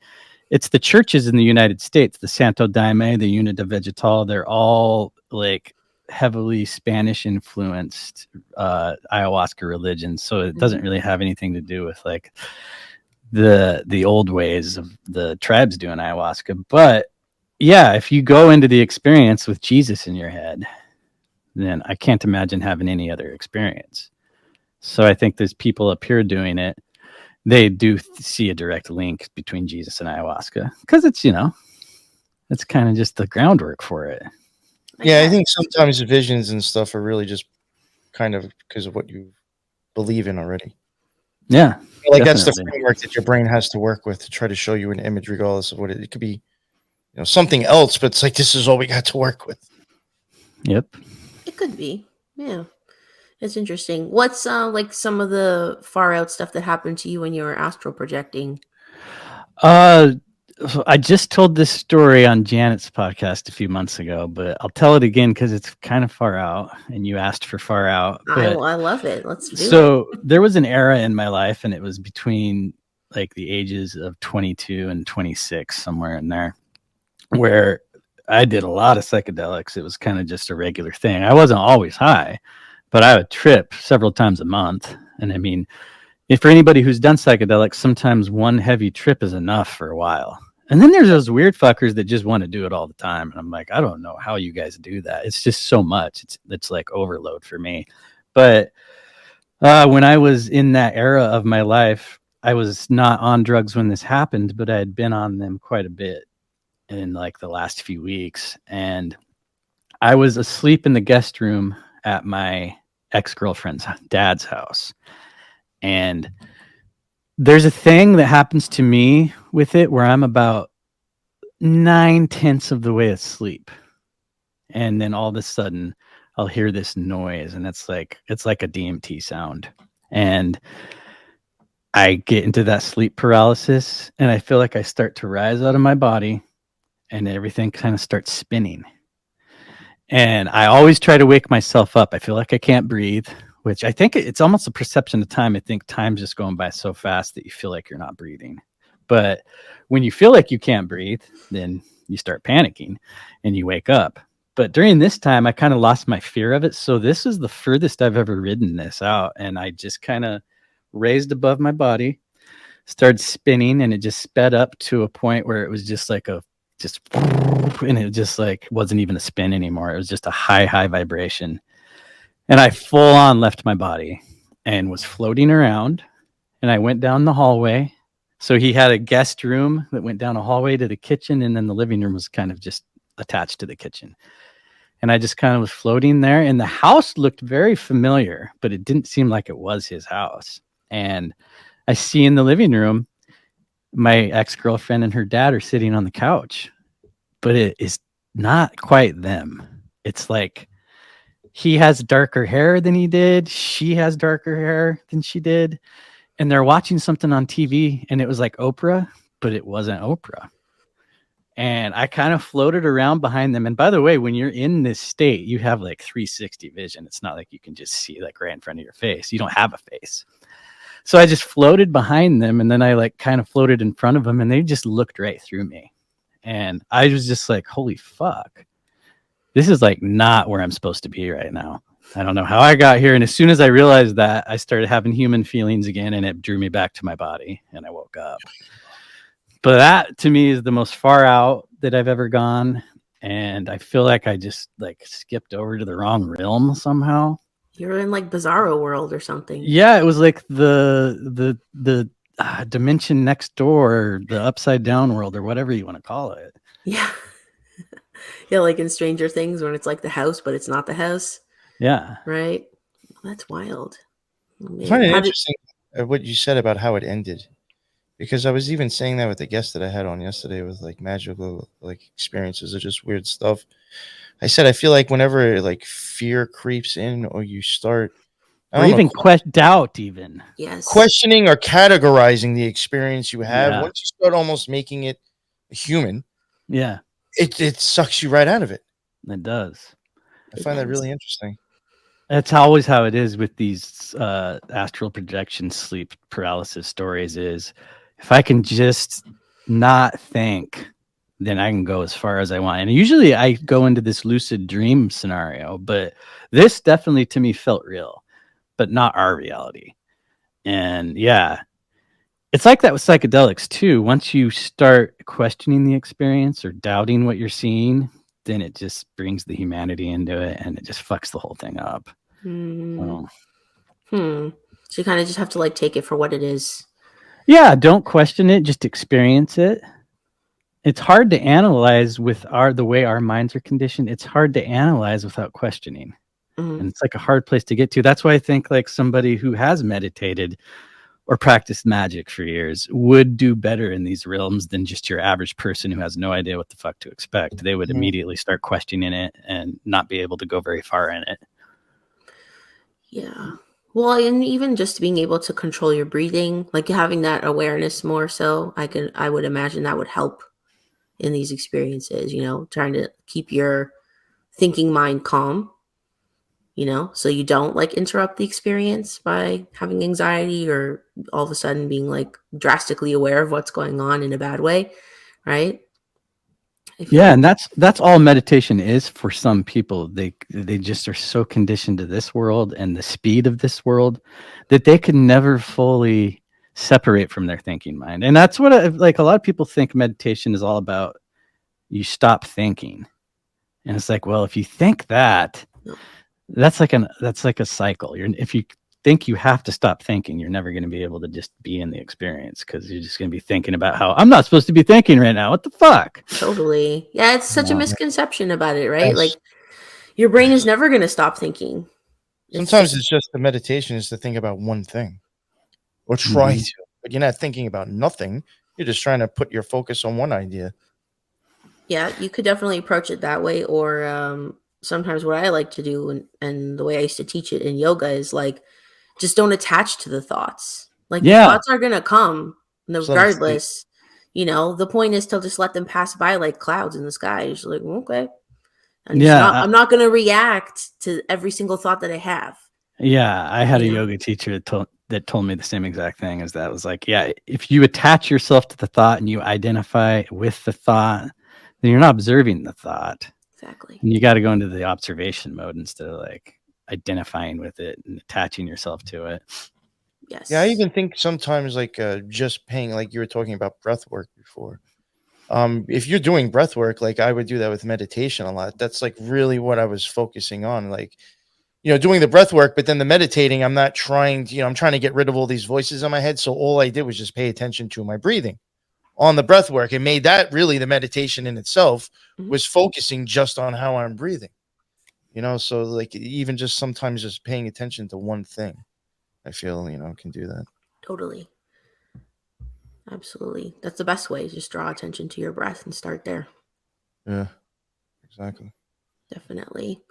it's the churches in the United States, the Santo Daime, the Unidad Vegetal, they're all like heavily Spanish influenced ayahuasca religions. So it doesn't really have anything to do with like the old ways of the tribes doing ayahuasca. But yeah, if you go into the experience with Jesus in your head, then I can't imagine having any other experience. So I think there's people up here doing it. They do see a direct link between Jesus and ayahuasca because it's, it's kind of just the groundwork for it. Yeah, I think sometimes the visions and stuff are really just kind of because of what you believe in already. Yeah. Like that's the framework that your brain has to work with to try to show you an image regardless of what it could be, something else, but it's like this is all we got to work with. Yep. It could be. Yeah. That's interesting. What's like some of the far out stuff that happened to you when you were astral projecting? So I just told this story on Janet's podcast a few months ago, but I'll tell it again because it's kind of far out, and you asked for far out. But I love it. Let's do it. so there was an era in my life, and it was between like the ages of 22 and 26, somewhere in there, where I did a lot of psychedelics. It was kind of just a regular thing. I wasn't always high, but I would trip several times a month. And I mean, if for anybody who's done psychedelics, sometimes one heavy trip is enough for a while. And then there's those weird fuckers that just want to do it all the time. And I'm like, I don't know how you guys do that. It's just so much. It's like overload for me. But when I was in that era of my life, I was not on drugs when this happened, but I had been on them quite a bit in like the last few weeks. And I was asleep in the guest room at my ex-girlfriend's dad's house. And there's a thing that happens to me with it where I'm about 9/10 of the way asleep. And then all of a sudden I'll hear this noise, and it's like a DMT sound. And I get into that sleep paralysis, and I feel like I start to rise out of my body, and everything kind of starts spinning. And I always try to wake myself up. I feel like I can't breathe, which I think it's almost a perception of time. I think time's just going by so fast that you feel like you're not breathing. But when you feel like you can't breathe, then you start panicking and you wake up. But during this time, I kind of lost my fear of it. So this is the furthest I've ever ridden this out. And I just kind of raised above my body, started spinning, and it just sped up to a point where it was just like and it just like wasn't even a spin anymore. It was just a high vibration. And I full on left my body and was floating around. And I went down the hallway. So he had a guest room that went down a hallway to the kitchen. And then the living room was kind of just attached to the kitchen. And I just kind of was floating there. And the house looked very familiar, but it didn't seem like it was his house. And I see in the living room, my ex-girlfriend and her dad are sitting on the couch, but it is not quite them. It's like he has darker hair than he did. She has darker hair than she did. And they're watching something on TV, and it was like Oprah, but it wasn't Oprah. And I kind of floated around behind them. And by the way, when you're in this state, you have like 360 vision. It's not like you can just see like right in front of your face. You don't have a face. So I just floated behind them, and then I like kind of floated in front of them, and they just looked right through me. And I was just like, holy fuck. This is like not where I'm supposed to be right now. I don't know how I got here. And as soon as I realized that, I started having human feelings again, and it drew me back to my body, and I woke up. But that to me is the most far out that I've ever gone. And I feel like I just like skipped over to the wrong realm somehow. You're in like Bizarro World or something. Yeah, it was like the dimension next door, the upside down world, or whatever you want to call it. Yeah. Yeah, like in Stranger Things when it's like the house, but it's not the house. Yeah. Right? That's wild. I find it interesting what you said about how it ended. Because I was even saying that with the guest that I had on yesterday with like magical like experiences or just weird stuff. I said I feel like whenever like fear creeps in, or you start, or even doubt, even questioning or categorizing the experience you have, once you start almost making it human, it sucks you right out of it. It does. I find that really interesting. That's always how it is with these astral projection sleep paralysis stories. Is if I can just not think, then I can go as far as I want. And usually I go into this lucid dream scenario, but this definitely to me felt real, but not our reality. And yeah, it's like that with psychedelics too. Once you start questioning the experience or doubting what you're seeing, then it just brings the humanity into it, and it just fucks the whole thing up. So you kind of just have to like take it for what it is. Yeah, don't question it, just experience it. It's hard to analyze with the way our minds are conditioned. It's hard to analyze without questioning. And it's like a hard place to get to. That's why I think like somebody who has meditated or practiced magic for years would do better in these realms than just your average person who has no idea what the fuck to expect. They would immediately start questioning it and not be able to go very far in it. Yeah. Well, and even just being able to control your breathing, like having that awareness more so, I would imagine that would help in these experiences, trying to keep your thinking mind calm, so you don't like interrupt the experience by having anxiety or all of a sudden being like drastically aware of what's going on in a bad way, right? I feel Yeah, like and that's all meditation is for some people. They just are so conditioned to this world and the speed of this world that they can never fully separate from their thinking mind. And that's what like a lot of people think meditation is all about. You stop thinking. And it's like, well, if you think that, no, that's like a cycle. If you think you have to stop thinking, you're never going to be able to just be in the experience because you're just going to be thinking about how I'm not supposed to be thinking right now. What the fuck? totally. Yeah, it's such a Yeah. misconception about it, right? Yes. Like your brain is never going to stop thinking. It's Sometimes just it's just the meditation is to think about one thing or try Mhm. to, but you're not thinking about nothing. You're just trying to put your focus on one idea. yeah, you could definitely approach it that way. Or sometimes what I like to do, and the way I used to teach it in yoga is like, just don't attach to the thoughts. Like the Yeah. thoughts are gonna come Just let 'em float. regardless. The point is to just let them pass by like clouds in the sky. You're just like, okay. Yeah. I'm not gonna react to every single thought that I have. Yeah. I had a You know? yoga teacher that told me the same exact thing as that was like, yeah, if you attach yourself to the thought and you identify with the thought, then you're not observing the thought. Exactly. And you got to go into the observation mode instead of like identifying with it and attaching yourself to it. Yes. Yeah, I even think sometimes like just paying, like you were talking about breath work before. If you're doing breath work, like I would do that with meditation a lot. That's like really what I was focusing on. Like, doing the breath work, but then the meditating, I'm not trying to, I'm trying to get rid of all these voices in my head. So all I did was just pay attention to my breathing on the breath work and made that really the meditation in itself Mhm. was focusing just on how I'm breathing. So like even just sometimes just paying attention to one thing, I feel, can do that. Totally. Absolutely. That's the best way. Just draw attention to your breath and start there. Yeah, exactly. Definitely.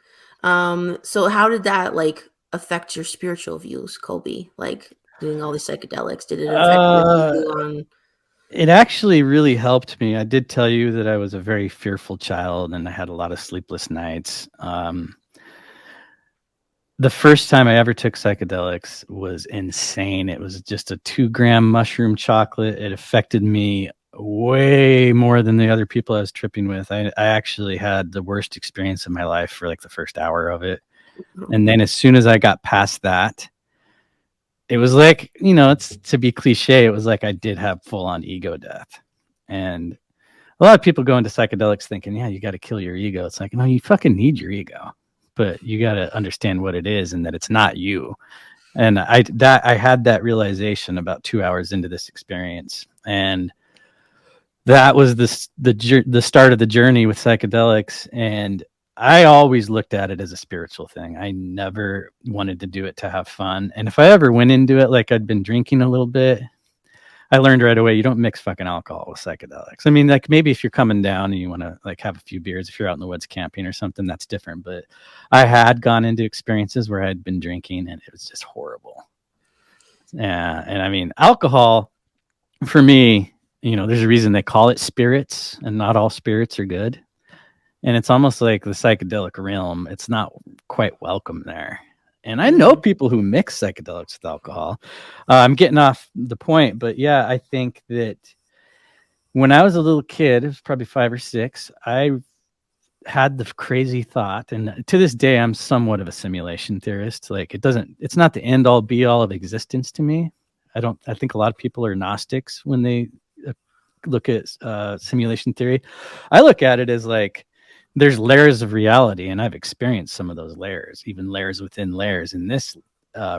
So how did that like affect your spiritual views, Colby? Like doing all the psychedelics, did it affect your Uh, view on it actually really helped me. I did tell you that I was a very fearful child and I had a lot of sleepless nights. The first time I ever took psychedelics was insane. It was just a 2-gram mushroom chocolate. It affected me way more than the other people I was tripping with. I actually had the worst experience of my life for like the first hour of it. And then as soon as I got past that, it was like, it's to be cliche, it was like I did have full on ego death. And a lot of people go into psychedelics thinking, yeah, you got to kill your ego. It's like, no, you fucking need your ego, but you got to understand what it is and that it's not you. And I had that realization about 2 hours into this experience. And that was the start of the journey with psychedelics. And I always looked at it as a spiritual thing. I never wanted to do it to have fun. And if I ever went into it, like I'd been drinking a little bit, I learned right away, you don't mix fucking alcohol with psychedelics. I mean, like maybe if you're coming down and you want to like have a few beers, if you're out in the woods camping or something, that's different. But I had gone into experiences where I'd been drinking and it was just horrible. Yeah. And I mean, alcohol for me, there's a reason they call it spirits and not all spirits are good. And it's almost like the psychedelic realm. It's not quite welcome there. And I know people who mix psychedelics with alcohol. I'm getting off the point, but yeah, I think that when I was a little kid, it was probably 5 or 6, I had the crazy thought, and to this day, I'm somewhat of a simulation theorist. Like it's not the end all be all of existence to me. I think a lot of people are Gnostics when they look at simulation theory. I look at it as like, there's layers of reality, and I've experienced some of those layers, even layers within layers in this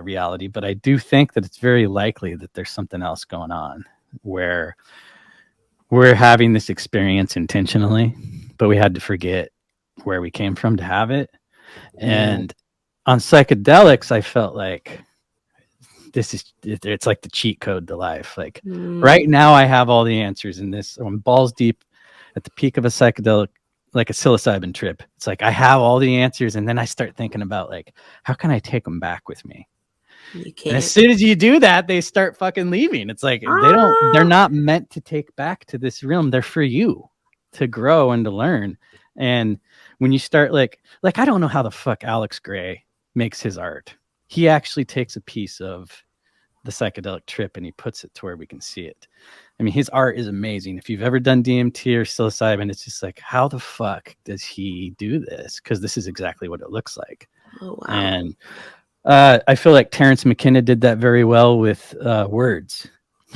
reality. But I do think that it's very likely that there's something else going on where we're having this experience intentionally, but we had to forget where we came from to have it. And on psychedelics, I felt like it's like the cheat code to life. Like right now, I have all the answers in this. I'm balls deep at the peak of a psychedelic like a psilocybin trip. It's like I have all the answers, and then I start thinking about like, how can I take them back with me? You And as can't. soon as you do that, they start fucking leaving. It's like they're Ah! not meant to take back to this realm. They're for you to grow and to learn. And when you start like I don't know how the fuck Alex Gray makes his art. He actually takes a piece of the psychedelic trip and he puts it to where we can see it. I mean, his art is amazing. If you've ever done DMT or psilocybin, it's just like, how the fuck does he do this? Because this is exactly what it looks like. Oh, wow. And I feel like Terrence McKenna did that very well with words.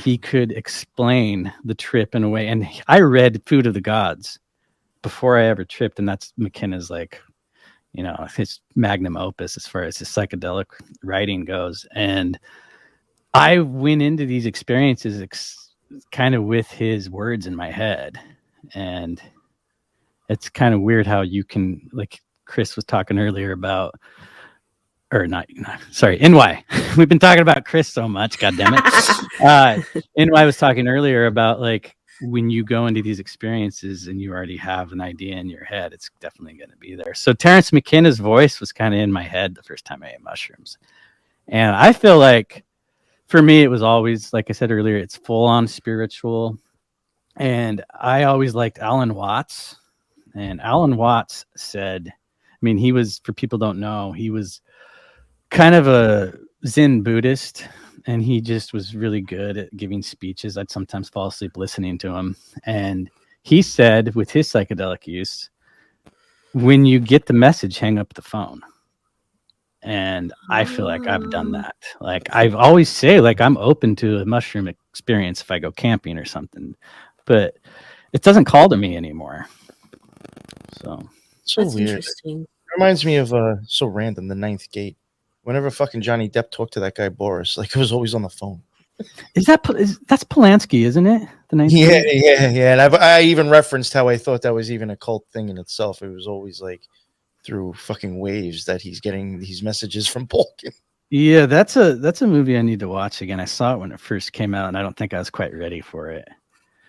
He could explain the trip in a way. And I read Food of the Gods before I ever tripped. And that's McKenna's like, you know, his magnum opus as far as his psychedelic writing goes. And I went into these experiences kind of with his words in my head. And it's kind of weird how you can, like Chris was talking earlier about, or not, sorry, NY. We've been talking about Chris so much, God damn it. NY was talking earlier about like when you go into these experiences and you already have an idea in your head, it's definitely going to be there. So Terrence McKenna's voice was kind of in my head the first time I ate mushrooms. And I feel like for me, it was always, like I said earlier, it's full on spiritual. And I always liked Alan Watts. And Alan Watts said, I mean, he was, for people don't know, he was kind of a Zen Buddhist, and he just was really good at giving speeches. I'd sometimes fall asleep listening to him. And he said with his psychedelic use, when you get the message, hang up the phone. And I feel like I've done that. Like I've always say, like I'm open to a mushroom experience if I go camping or something, but it doesn't call to me anymore. So That's weird. interesting. It reminds me of so random, the Ninth Gate. Whenever fucking Johnny Depp talked to that guy Boris, like it was always on the phone. that's Polanski, isn't it? The Ninth Yeah, Gate? yeah. And I even referenced how I thought that was even a cult thing in itself. It was always like through fucking waves that he's getting these messages from Balkan. Yeah, that's a movie I need to watch again. I saw it when it first came out, and I don't think I was quite ready for it.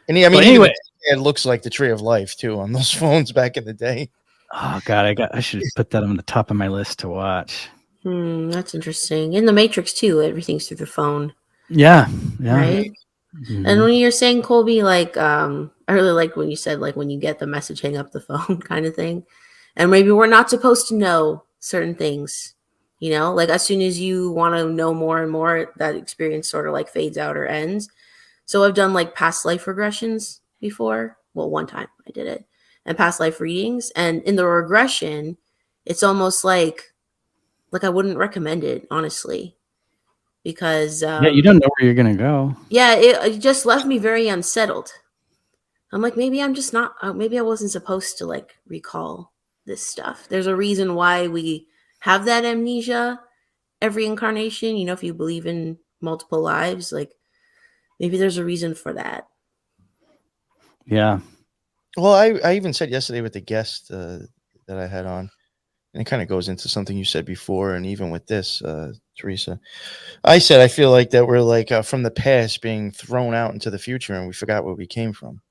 And I mean, anyway, it looks like the Tree of Life too on those phones back in the day. Oh God, I should put that on the top of my list to watch. That's interesting. In the Matrix too, everything's through the phone. Yeah. Right. Mm-hmm. And when you're saying, Colby, like I really like when you said like when you get the message, hang up the phone kind of thing. And maybe we're not supposed to know certain things, you know, like as soon as you want to know more and more, that experience sort of like fades out or ends. So I've done like past life regressions before. Well, one time I did it, and past life readings. And in the regression, it's almost like I wouldn't recommend it, honestly, because yeah, you don't know where you're gonna go. Yeah, it just left me very unsettled. I'm like, maybe I'm just not. Maybe I wasn't supposed to like recall this stuff. There's a reason why we have that amnesia every incarnation. You know, if you believe in multiple lives, like maybe there's a reason for that. Yeah. Well, I even said yesterday with the guest that I had on, and it kind of goes into something you said before, and even with this, Teresa, I said I feel like that we're like from the past being thrown out into the future, and we forgot where we came from.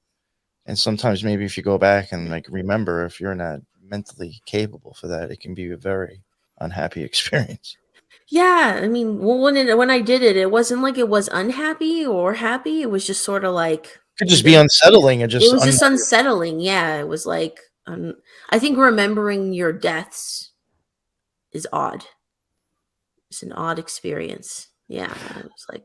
And sometimes maybe if you go back and like remember, if you're not mentally capable for that, it can be a very unhappy experience. Yeah, I mean, well, when I did it, it wasn't like it was unhappy or happy. It was just sort of like it could just be unsettling, or just it was just unsettling. Yeah, it was like I think remembering your deaths is odd. It's an odd experience. Yeah, I was like,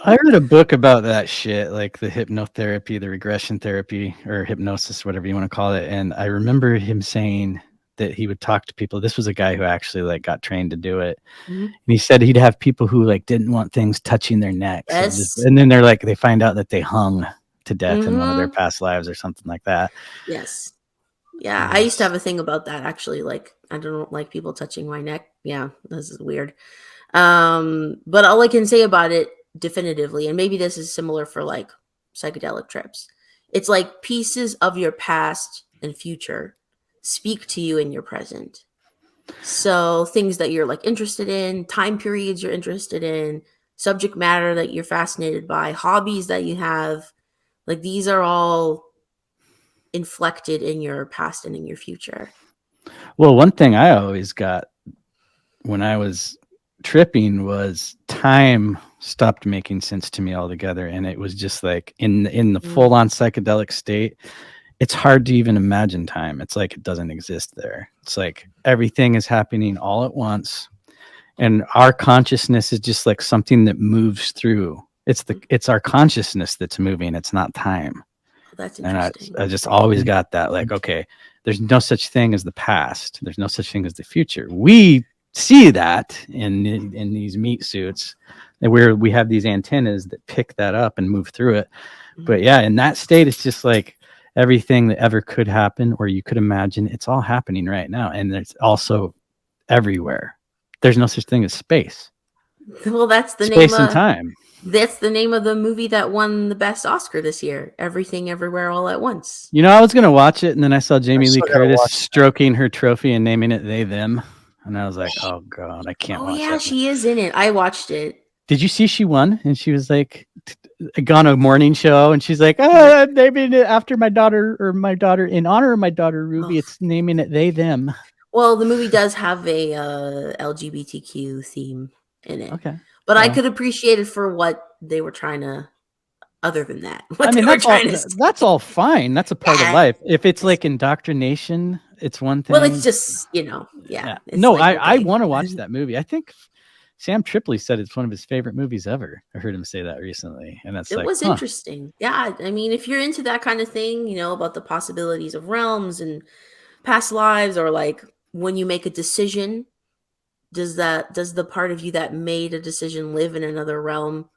I read a book about that shit, like the hypnotherapy, the regression therapy, or hypnosis, whatever you want to call it. And I remember him saying that he would talk to people. This was a guy who actually like got trained to do it. Mm-hmm. And he said he'd have people who like didn't want things touching their necks. Yes. And then they're like, they find out that they hung to death in one of their past lives or something like that. Yes. Yeah, I used to have a thing about that actually. Like, I don't like people touching my neck. Yeah, this is weird. But all I can say about it definitively, and maybe this is similar for like psychedelic trips, it's like pieces of your past and future speak to you in your present. So things that you're like interested in, time periods you're interested in, subject matter that you're fascinated by, hobbies that you have, like these are all inflected in your past and in your future. Well, one thing I always got when I was tripping was time stopped making sense to me altogether, and it was just like in the full on psychedelic state, it's hard to even imagine time. It's like it doesn't exist there. It's like everything is happening all at once, and our consciousness is just like something that moves through. It's our consciousness that's moving. It's not time. That's And interesting. I just always got that, like, okay, there's no such thing as the past. There's no such thing as the future. We see that in these meat suits, and we have these antennas that pick that up and move through it. But yeah, in that state, it's just like everything that ever could happen or you could imagine, it's all happening right now. And it's also everywhere. There's no such thing as space. Well, that's the space name and of time. That's the name of the movie that won the best Oscar this year. Everything, Everywhere, All at Once. You know, I was gonna watch it, and then I saw Jamie Lee still gotta Curtis watch stroking her trophy and naming it "they them," and I was like, "Oh God, I can't Oh watch yeah, that." she is in it. I watched it. Did you see she won? And she was like, on a morning show, and she's like, naming it after my daughter, or my daughter, in honor of my daughter Ruby. Oh. It's naming it "they them." Well, the movie does have a LGBTQ theme in it. Okay, but I well. could appreciate it for what they were trying to. Other than that, I mean, that's all fine. That's a part of life. If it's like indoctrination, it's one thing. Well, it's just, yeah. No, like, I okay. want to watch that movie. I think Sam Tripoli said it's one of his favorite movies ever. I heard him say that recently, and that's it was interesting. Yeah, I mean, if you're into that kind of thing, about the possibilities of realms and past lives, or like when you make a decision, does the part of you that made a decision live in another realm?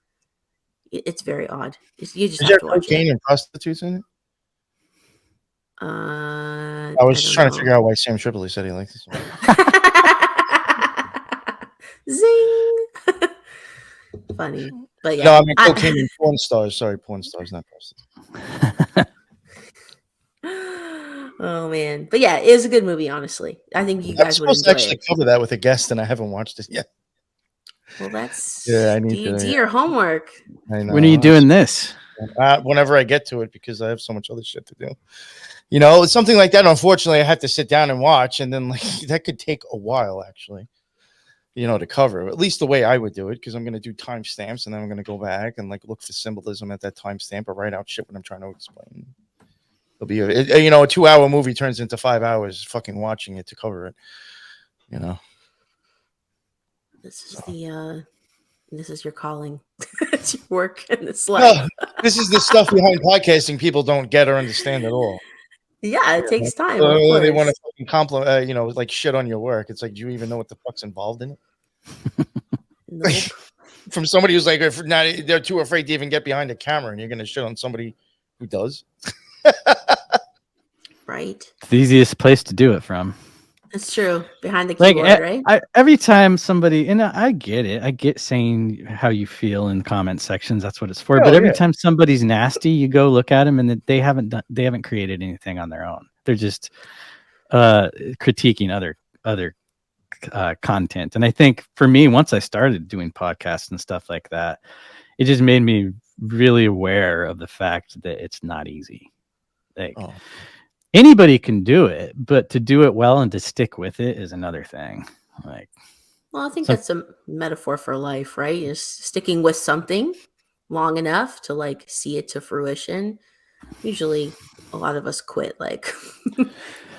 It's very odd. You just have to watch cocaine it. and prostitutes in it? I was just trying to figure out why Sam Tripoli said he liked this one. Zing. Funny. But yeah. No, I mean cocaine and porn stars. Sorry, porn stars, not prostitutes. Oh man. But yeah, it was a good movie, honestly. I think you guys would enjoy actually it. cover that with a guest, and I haven't watched it yet. Well, that's I need to do your homework. I know. When are you doing this? Whenever I get to it, because I have so much other shit to do. Something like that. Unfortunately, I have to sit down and watch, and then like that could take a while, actually. To cover, at least the way I would do it, because I'm going to do timestamps, and then I'm going to go back and like look for symbolism at that timestamp, or write out shit when I'm trying to explain. It'll be a 2-hour movie turns into 5 hours fucking watching it to cover it. This is your calling. It's your work in this life. No, this is the stuff behind podcasting people don't get or understand at all. Yeah, it takes time. They want to fucking compliment, like shit on your work. It's like, do you even know what the fuck's involved in it? Nope. From somebody who's like, they're too afraid to even get behind a camera, and you're going to shit on somebody who does. Right. It's the easiest place to do it from. It's true. Behind the keyboard, right? Every time somebody, and I get it. I get saying how you feel in comment sections. That's what it's for. But every time somebody's nasty, you go look at them, and they haven't created anything on their own. They're just critiquing other content. And I think for me, once I started doing podcasts and stuff like that, it just made me really aware of the fact that it's not easy. Anybody can do it, but to do it well and to stick with it is another thing. Well, I think that's a metaphor for life, right? Is sticking with something long enough to like see it to fruition. Usually a lot of us quit like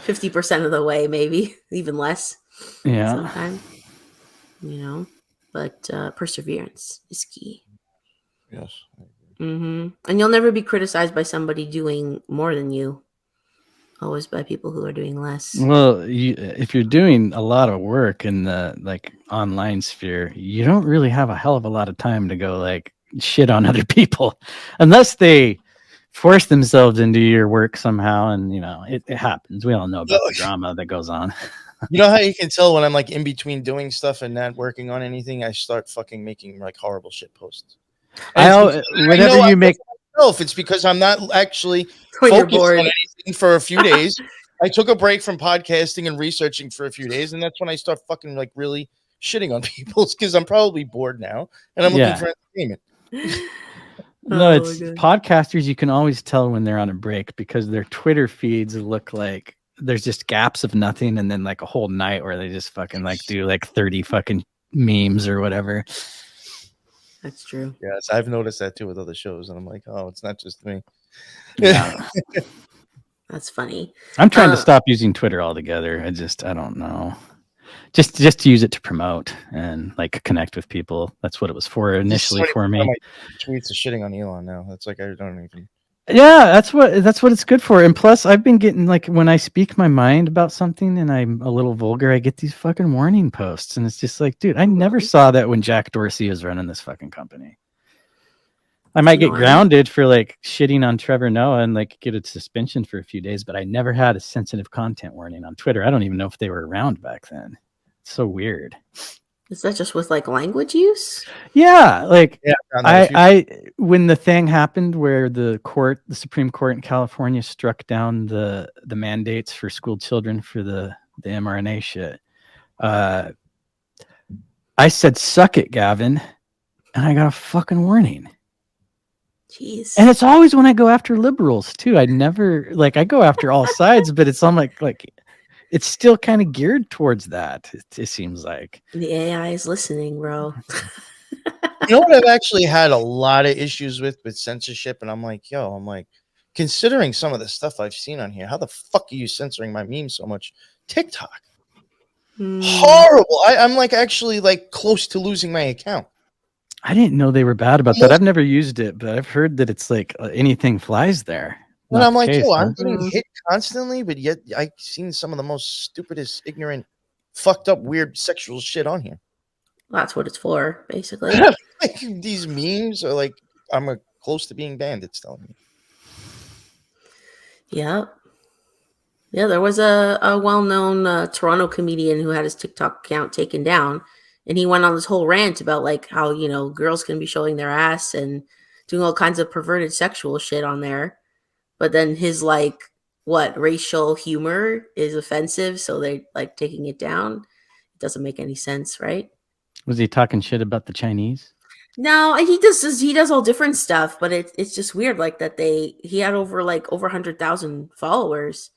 50% of the way, maybe even less. Yeah. Sometimes, but perseverance is key. Yes. Mm-hmm. And you'll never be criticized by somebody doing more than you. Always by people who are doing less. Well, if you're doing a lot of work in the like online sphere, you don't really have a hell of a lot of time to go like shit on other people, unless they force themselves into your work somehow. And it happens. We all know about the drama that goes on. You know how you can tell when I'm like in between doing stuff and not working on anything? I start fucking making like horrible shit posts. Whenever you make. If it's because I'm not actually focused on anything for a few days. I took a break from podcasting and researching for a few days, and that's when I start fucking like really shitting on people, because I'm probably bored now and I'm looking for entertainment. No, Oh my it's God. podcasters. You can always tell when they're on a break because their Twitter feeds look like there's just gaps of nothing, and then like a whole night where they just fucking like do like 30 fucking memes or whatever. That's true. Yes, I've noticed that too with other shows, and I'm like, oh, it's not just me. Yeah, That's funny. I'm trying to stop using Twitter altogether. I don't know. Just to use it to promote and like connect with people. That's what it was for initially for me. My tweets are shitting on Elon now. That's like I don't even. Yeah, that's what it's good for. And plus, I've been getting like when I speak my mind about something and I'm a little vulgar, I get these fucking warning posts, and it's just like, dude, I never saw that when Jack Dorsey was running this fucking company. I might get grounded for like shitting on Trevor Noah and like get a suspension for a few days, but I never had a sensitive content warning on Twitter. I don't even know if they were around back then. It's so weird. Is that just with like language use? Yeah, like Yeah, I when the thing happened where the Supreme Court in California struck down the mandates for school children for the mRNA shit, I said, "Suck it, Gavin," and I got a fucking warning. Jeez. And it's always when I go after liberals too. I never like I go after all sides, but it's on like it's still kind of geared towards that. It seems like The AI is listening, bro. You know what I've actually had a lot of issues with censorship, and I'm like, considering some of the stuff I've seen on here, how the fuck are you censoring my memes so much? TikTok, horrible. I'm like actually like close to losing my account. I didn't know they were bad about that. I've never used it, but I've heard that it's like anything flies there. And I'm like, case, I'm getting hit constantly, but yet I've seen some of the most stupidest, ignorant, fucked up, weird sexual shit on here. That's what it's for, basically. Like, these memes are like, I'm close to being banned. It's telling me. Yeah. Yeah, there was a well-known Toronto comedian who had his TikTok account taken down, and he went on this whole rant about like how, you know, girls can be showing their ass and doing all kinds of perverted sexual shit on there. But then his like racial humor is offensive, so they like taking it down. It doesn't make any sense, right? Was he talking shit about the Chinese? No, he does all different stuff, but it's just weird like that he had over 100,000 followers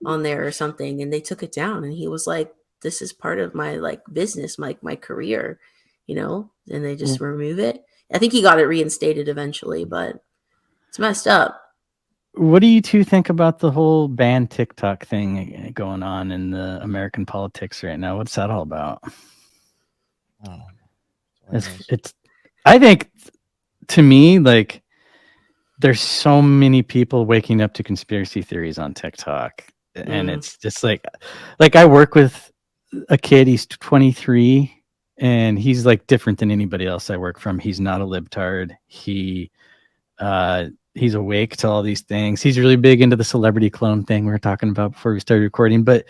on there or something, and they took it down, and he was like, this is part of my like business, my career, you know, and they just remove it. I think he got it reinstated eventually, but it's messed up. What do you two think about the whole ban TikTok thing going on in the American politics right now? What's that all about? Oh, it's I think to me, like, there's so many people waking up to conspiracy theories on TikTok, and it's just like I work with a kid. He's 23, and he's like different than anybody else I work from. He's not a libtard. He's awake to all these things. He's really big into the celebrity clone thing we were talking about before we started recording. But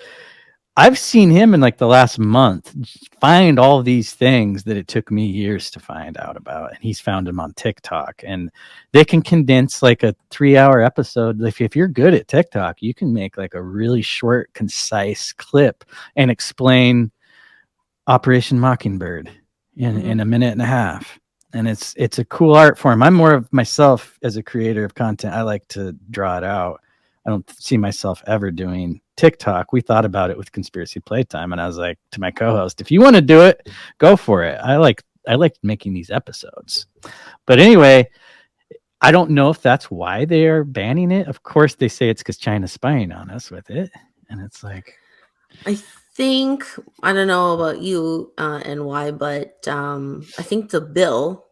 I've seen him in like the last month find all these things that it took me years to find out about. And he's found them on TikTok, and they can condense like a 3-hour episode. If you're good at TikTok, you can make like a really short, concise clip and explain Operation Mockingbird in a minute and a half. And it's a cool art form. I'm more of myself as a creator of content. I like to draw it out. I don't see myself ever doing TikTok. We thought about it with Conspiracy Playtime, and I was like to my co-host, if you want to do it, go for it. I like making these episodes. But anyway, I don't know if that's why they are banning it. Of course, they say it's because China's spying on us with it. And it's like, I think, I don't know about you and why, but I think the bill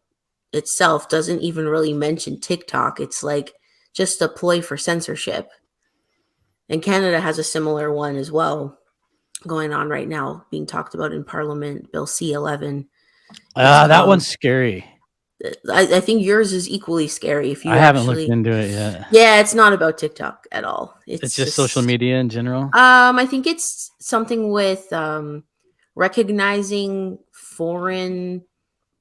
itself doesn't even really mention TikTok. It's like just a ploy for censorship. And Canada has a similar one as well going on right now, being talked about in Parliament, Bill C-11. that one's scary. I think yours is equally scary. If you I haven't looked into it yet. Yeah, it's not about TikTok at all. It's just social media in general. I think it's something with recognizing foreign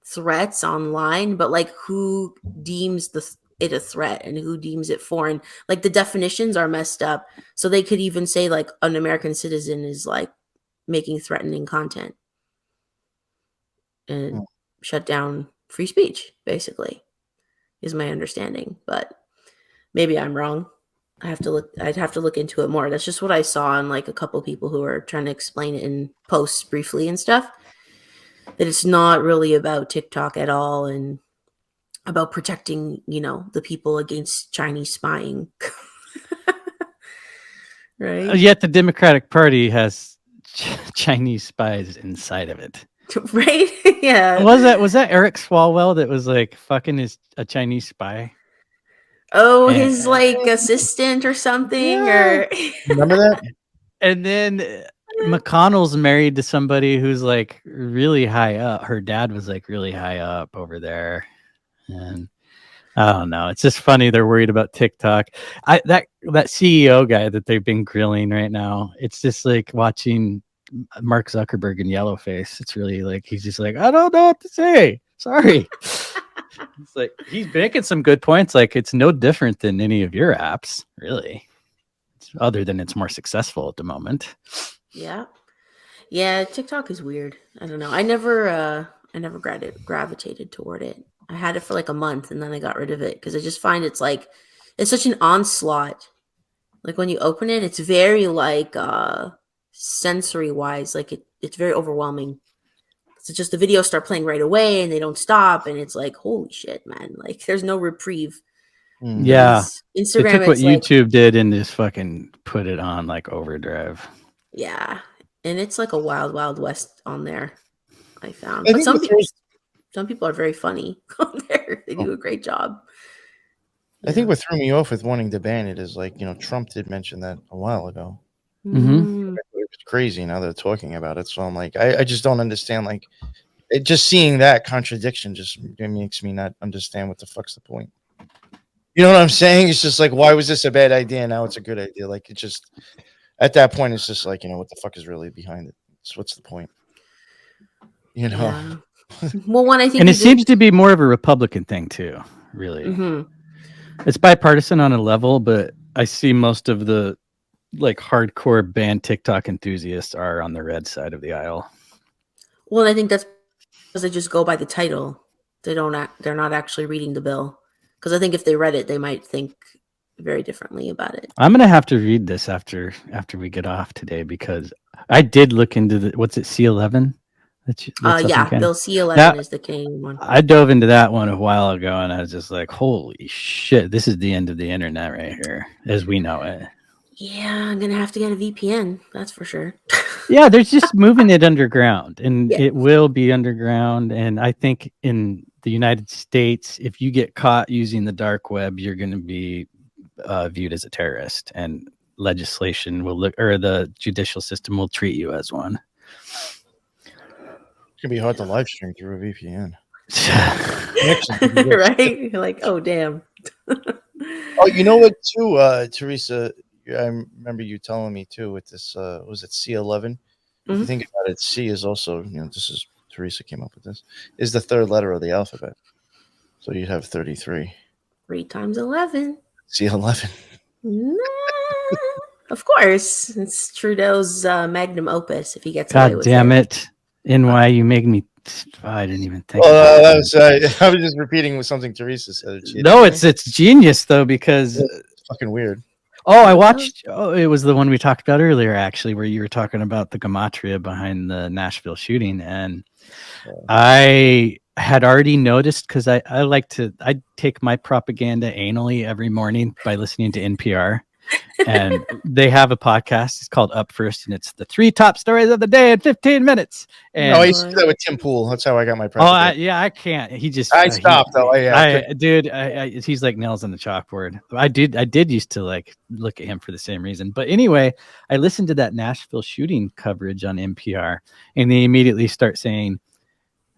threats online, but like who deems it a threat and who deems it foreign. Like the definitions are messed up. So they could even say like an American citizen is like making threatening content and shut down free speech, basically. is my understanding, but maybe I'm wrong. I'd have to look into it more. That's just what I saw on like a couple people who are trying to explain it in posts briefly and stuff. That it's not really about TikTok at all and about protecting, the people against Chinese spying. Right? Yet the Democratic Party has Chinese spies inside of it. Right? Yeah. Was that Eric Swalwell that was like fucking a Chinese spy? Oh, his like assistant or something, or Remember that? And then McConnell's married to somebody who's like really high up. Her dad was like really high up over there, and I don't know. It's just funny. They're worried about TikTok. That CEO guy that they've been grilling right now. It's just like watching Mark Zuckerberg in Yellowface. It's really like he's just like, I don't know what to say. Sorry. It's like he's making some good points. Like it's no different than any of your apps, really. Other than it's more successful at the moment. Yeah. TikTok is weird. I don't know. I never gravitated toward it. I had it for like a month and then I got rid of it because I just find it's such an onslaught. Like when you open it, it's very like sensory wise, like it's very overwhelming. So just the videos start playing right away and they don't stop, and it's like, holy shit, man! Like there's no reprieve. Yeah, Instagram. They took what YouTube did and just fucking put it on like overdrive. Yeah, and it's like a wild, wild west on there. I found, but some people are very funny on there. They do a great job. I think what threw me off with wanting to ban it is like, Trump did mention that a while ago. Mm-hmm. It's crazy now they're talking about it. So I'm like, I just don't understand. Like, just seeing that contradiction just makes me not understand what the fuck's the point. You know what I'm saying? It's just like, why was this a bad idea? Now it's a good idea. Like, it just, at that point, it's just like, what the fuck is really behind it? So what's the point? Yeah. Well, one I think, and it seems to be more of a Republican thing too. Really, It's bipartisan on a level, but I see most of the like hardcore banned TikTok enthusiasts are on the red side of the aisle. Well, I think that's because they just go by the title. They're not actually reading the bill. Because I think if they read it, they might think very differently about it. I'm gonna have to read this after we get off today because I did look into what's it, C11? That's Bill C11 is the Canadian one. I dove into that one a while ago and I was just like, holy shit, this is the end of the internet right here, as we know it. Yeah, I'm gonna have to get a VPN, that's for sure. Yeah, they're just moving it underground, and it will be underground. And I think in the United States, if you get caught using the dark web, you're going to be viewed as a terrorist, and legislation will or the judicial system will treat you as one. It's gonna be hard to live stream through a VPN. Right? You're like, oh damn. Oh, you know what too, Teresa? I remember you telling me too with this. Was it C11? If you think about it, C is also, this is Teresa came up with this. Is the third letter of the alphabet, so you'd have 33. 3 times 11. C11. Of course, it's Trudeau's magnum opus. If he gets God away with damn it, NY, you make me. I didn't even think. I was just repeating with something Teresa said. No, it's genius though, because it's fucking weird. Oh, I watched. Oh, it was the one we talked about earlier, actually, where you were talking about the gematria behind the Nashville shooting, and I had already noticed because I take my propaganda anally every morning by listening to NPR, and they have a podcast. It's called Up First, and it's the 3 top stories of the day in 15 minutes. And I used to do that with Tim Pool. That's how I got my propaganda. I can't. He just I stopped though. He's like nails on the chalkboard. I did used to like look at him for the same reason. But anyway, I listened to that Nashville shooting coverage on NPR, and they immediately start saying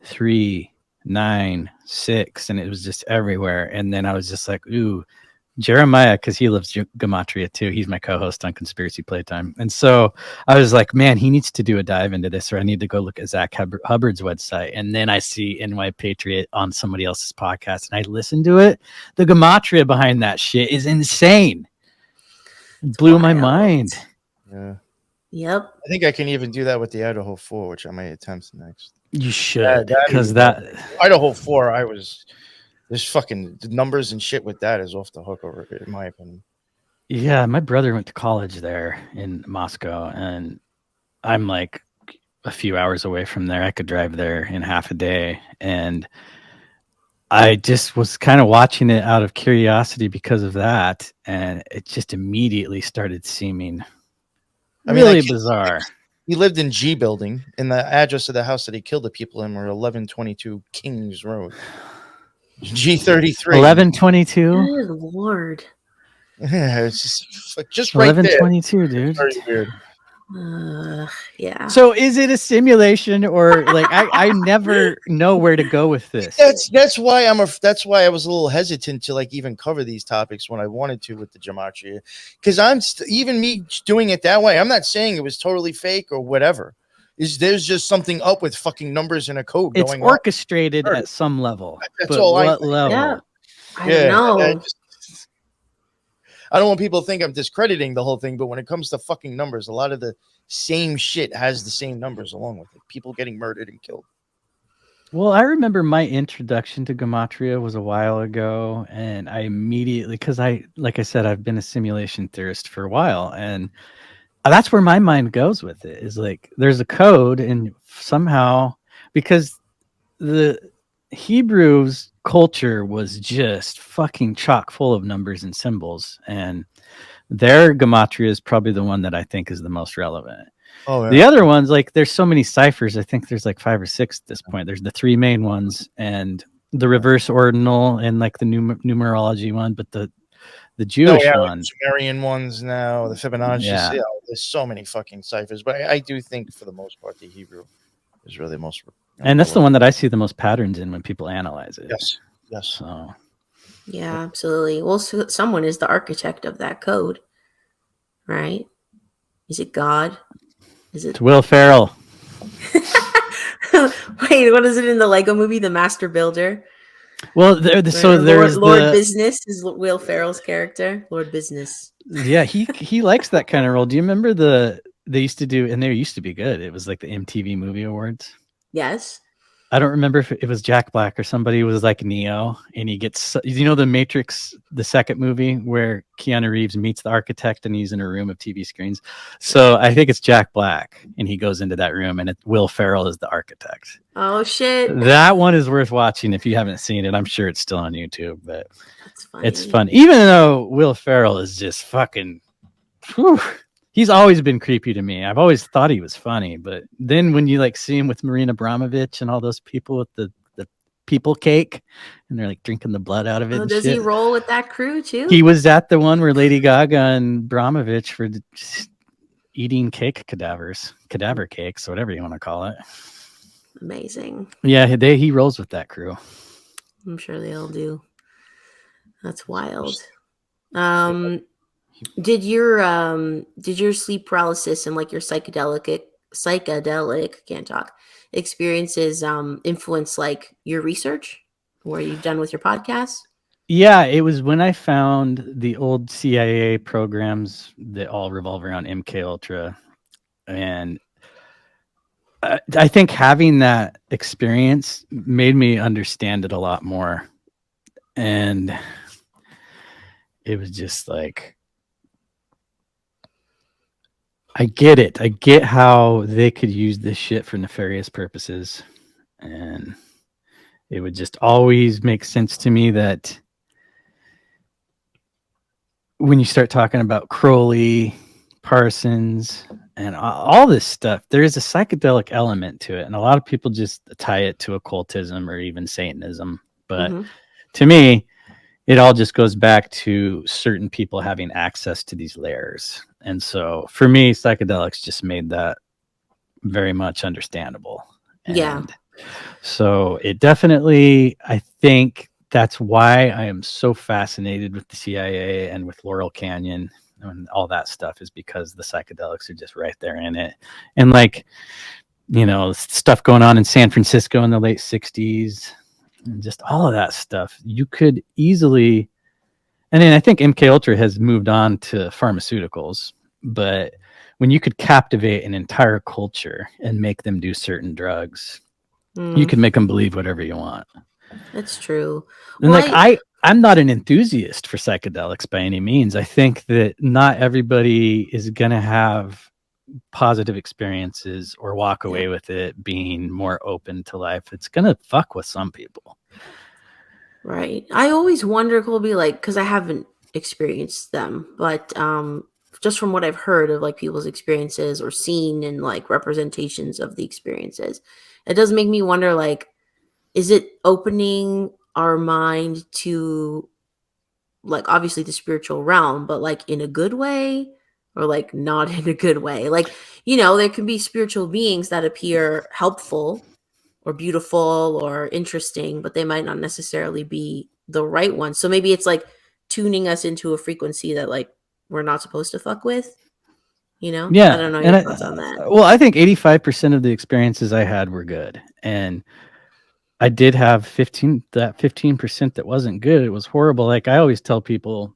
3, 9, 6, and it was just everywhere. And then I was just like, ooh. Jeremiah, because he loves gematria too. He's my co-host on Conspiracy Playtime. And so I was like, man, he needs to do a dive into this, or I need to go look at Zach Hubbard's website. And then I see NY Patriot on somebody else's podcast, and I listened to it. The gematria behind that shit is insane. It blew my mind. Yeah. Yep. I think I can even do that with the Idaho 4, which I might attempt next. You should, because Idaho 4, There's fucking numbers and shit with that is off the hook, over in my opinion. Yeah, my brother went to college there in Moscow, and I'm like a few hours away from there. I could drive there in half a day, and I just was kind of watching it out of curiosity because of that, and it just immediately started seeming really bizarre. He lived in G Building, and the address of the house that he killed the people in were 1122 Kings Road. G33. 1122? Good Lord. Yeah, it's just right there. 1122, dude. Very weird. Yeah. So is it a simulation, or like I never know where to go with this? That's why that's why I was a little hesitant to like even cover these topics when I wanted to with the gematria, because even me doing it that way, I'm not saying it was totally fake or whatever. There's just something up with fucking numbers and a code it's going orchestrated at some level. That's but all what I level? Yeah. I don't know. I don't want people to think I'm discrediting the whole thing, but when it comes to fucking numbers, a lot of the same shit has the same numbers along with it. People getting murdered and killed. Well, I remember my introduction to gematria was a while ago, and I immediately, because like I said, I've been a simulation theorist for a while, and that's where my mind goes with it, is like there's a code, and somehow, because the Hebrews culture was just fucking chock full of numbers and symbols, and their gematria is probably the one that I think is the most relevant. Oh, yeah. The other ones, like there's so many ciphers. I think there's like 5 or 6 at this point. There's the 3 main ones and the reverse ordinal and like the numerology one, but the Jewish one, Sumerian ones now, the Fibonacci. Yeah. There's so many fucking ciphers, but I do think for the most part the Hebrew is really the most. And that's the one that I see the most patterns in when people analyze it. Yes. So. Yeah, absolutely. Well, someone is the architect of that code, right? Is it God? Is it? It's Will Ferrell. Wait, what is it in the Lego movie, The Master Builder? Well, there's Lord Business is Will Ferrell's character. Lord Business. Yeah, he likes that kind of role. Do you remember they used to do, and they used to be good. It was like the MTV Movie Awards. Yes. I don't remember if it was Jack Black or somebody was like Neo, and he gets, the Matrix, the second movie where Keanu Reeves meets the architect and he's in a room of TV screens. So I think it's Jack Black, and he goes into that room, and Will Ferrell is the architect. Oh shit! That one is worth watching if you haven't seen it. I'm sure it's still on YouTube, but it's fun. Even though Will Ferrell is just fucking. Whew, he's always been creepy to me. I've always thought he was funny, but then when you like see him with Marina Abramovich and all those people with the people cake, and they're like drinking the blood out of it. Does he roll with that crew too? He was at the one where Lady Gaga and Abramovich were eating cadaver cakes, whatever you want to call it. Amazing. Yeah, he rolls with that crew. I'm sure they all do. That's wild. Did your sleep paralysis and like your psychedelic can't talk experiences influence like your research, what you've done with your podcast? Yeah, it was when I found the old CIA programs that all revolve around MK Ultra, and I think having that experience made me understand it a lot more, and it was just like, I get it. I get how they could use this shit for nefarious purposes, and it would just always make sense to me that when you start talking about Crowley, Parsons, and all this stuff, there is a psychedelic element to it, and a lot of people just tie it to occultism or even Satanism. But to me, it all just goes back to certain people having access to these layers. And so for me, psychedelics just made that very much understandable. And so it definitely, I think that's why I am so fascinated with the CIA and with Laurel Canyon and all that stuff, is because the psychedelics are just right there in it. And like, stuff going on in San Francisco in the late 60s and just all of that stuff, you could easily, and then I think MK Ultra has moved on to pharmaceuticals, but when you could captivate an entire culture and make them do certain drugs, you could make them believe whatever you want. That's true. And Well, like I'm not an enthusiast for psychedelics by any means. I think that not everybody is gonna have positive experiences or walk yeah. away with it being more open to life. It's gonna fuck with some people. Right. I always wonder, Colby, like, because I haven't experienced them, but just from what I've heard of like people's experiences or seen and like representations of the experiences, it does make me wonder, like, is it opening our mind to like obviously the spiritual realm, but like in a good way or like not in a good way? Like, there can be spiritual beings that appear helpful or beautiful or interesting, but they might not necessarily be the right one. So maybe it's like tuning us into a frequency that like we're not supposed to fuck with. I Yeah. don't know And your thoughts on that. well, I think 85% of the experiences I had were good. And I did have 15% that wasn't good. It was horrible. Like I always tell people,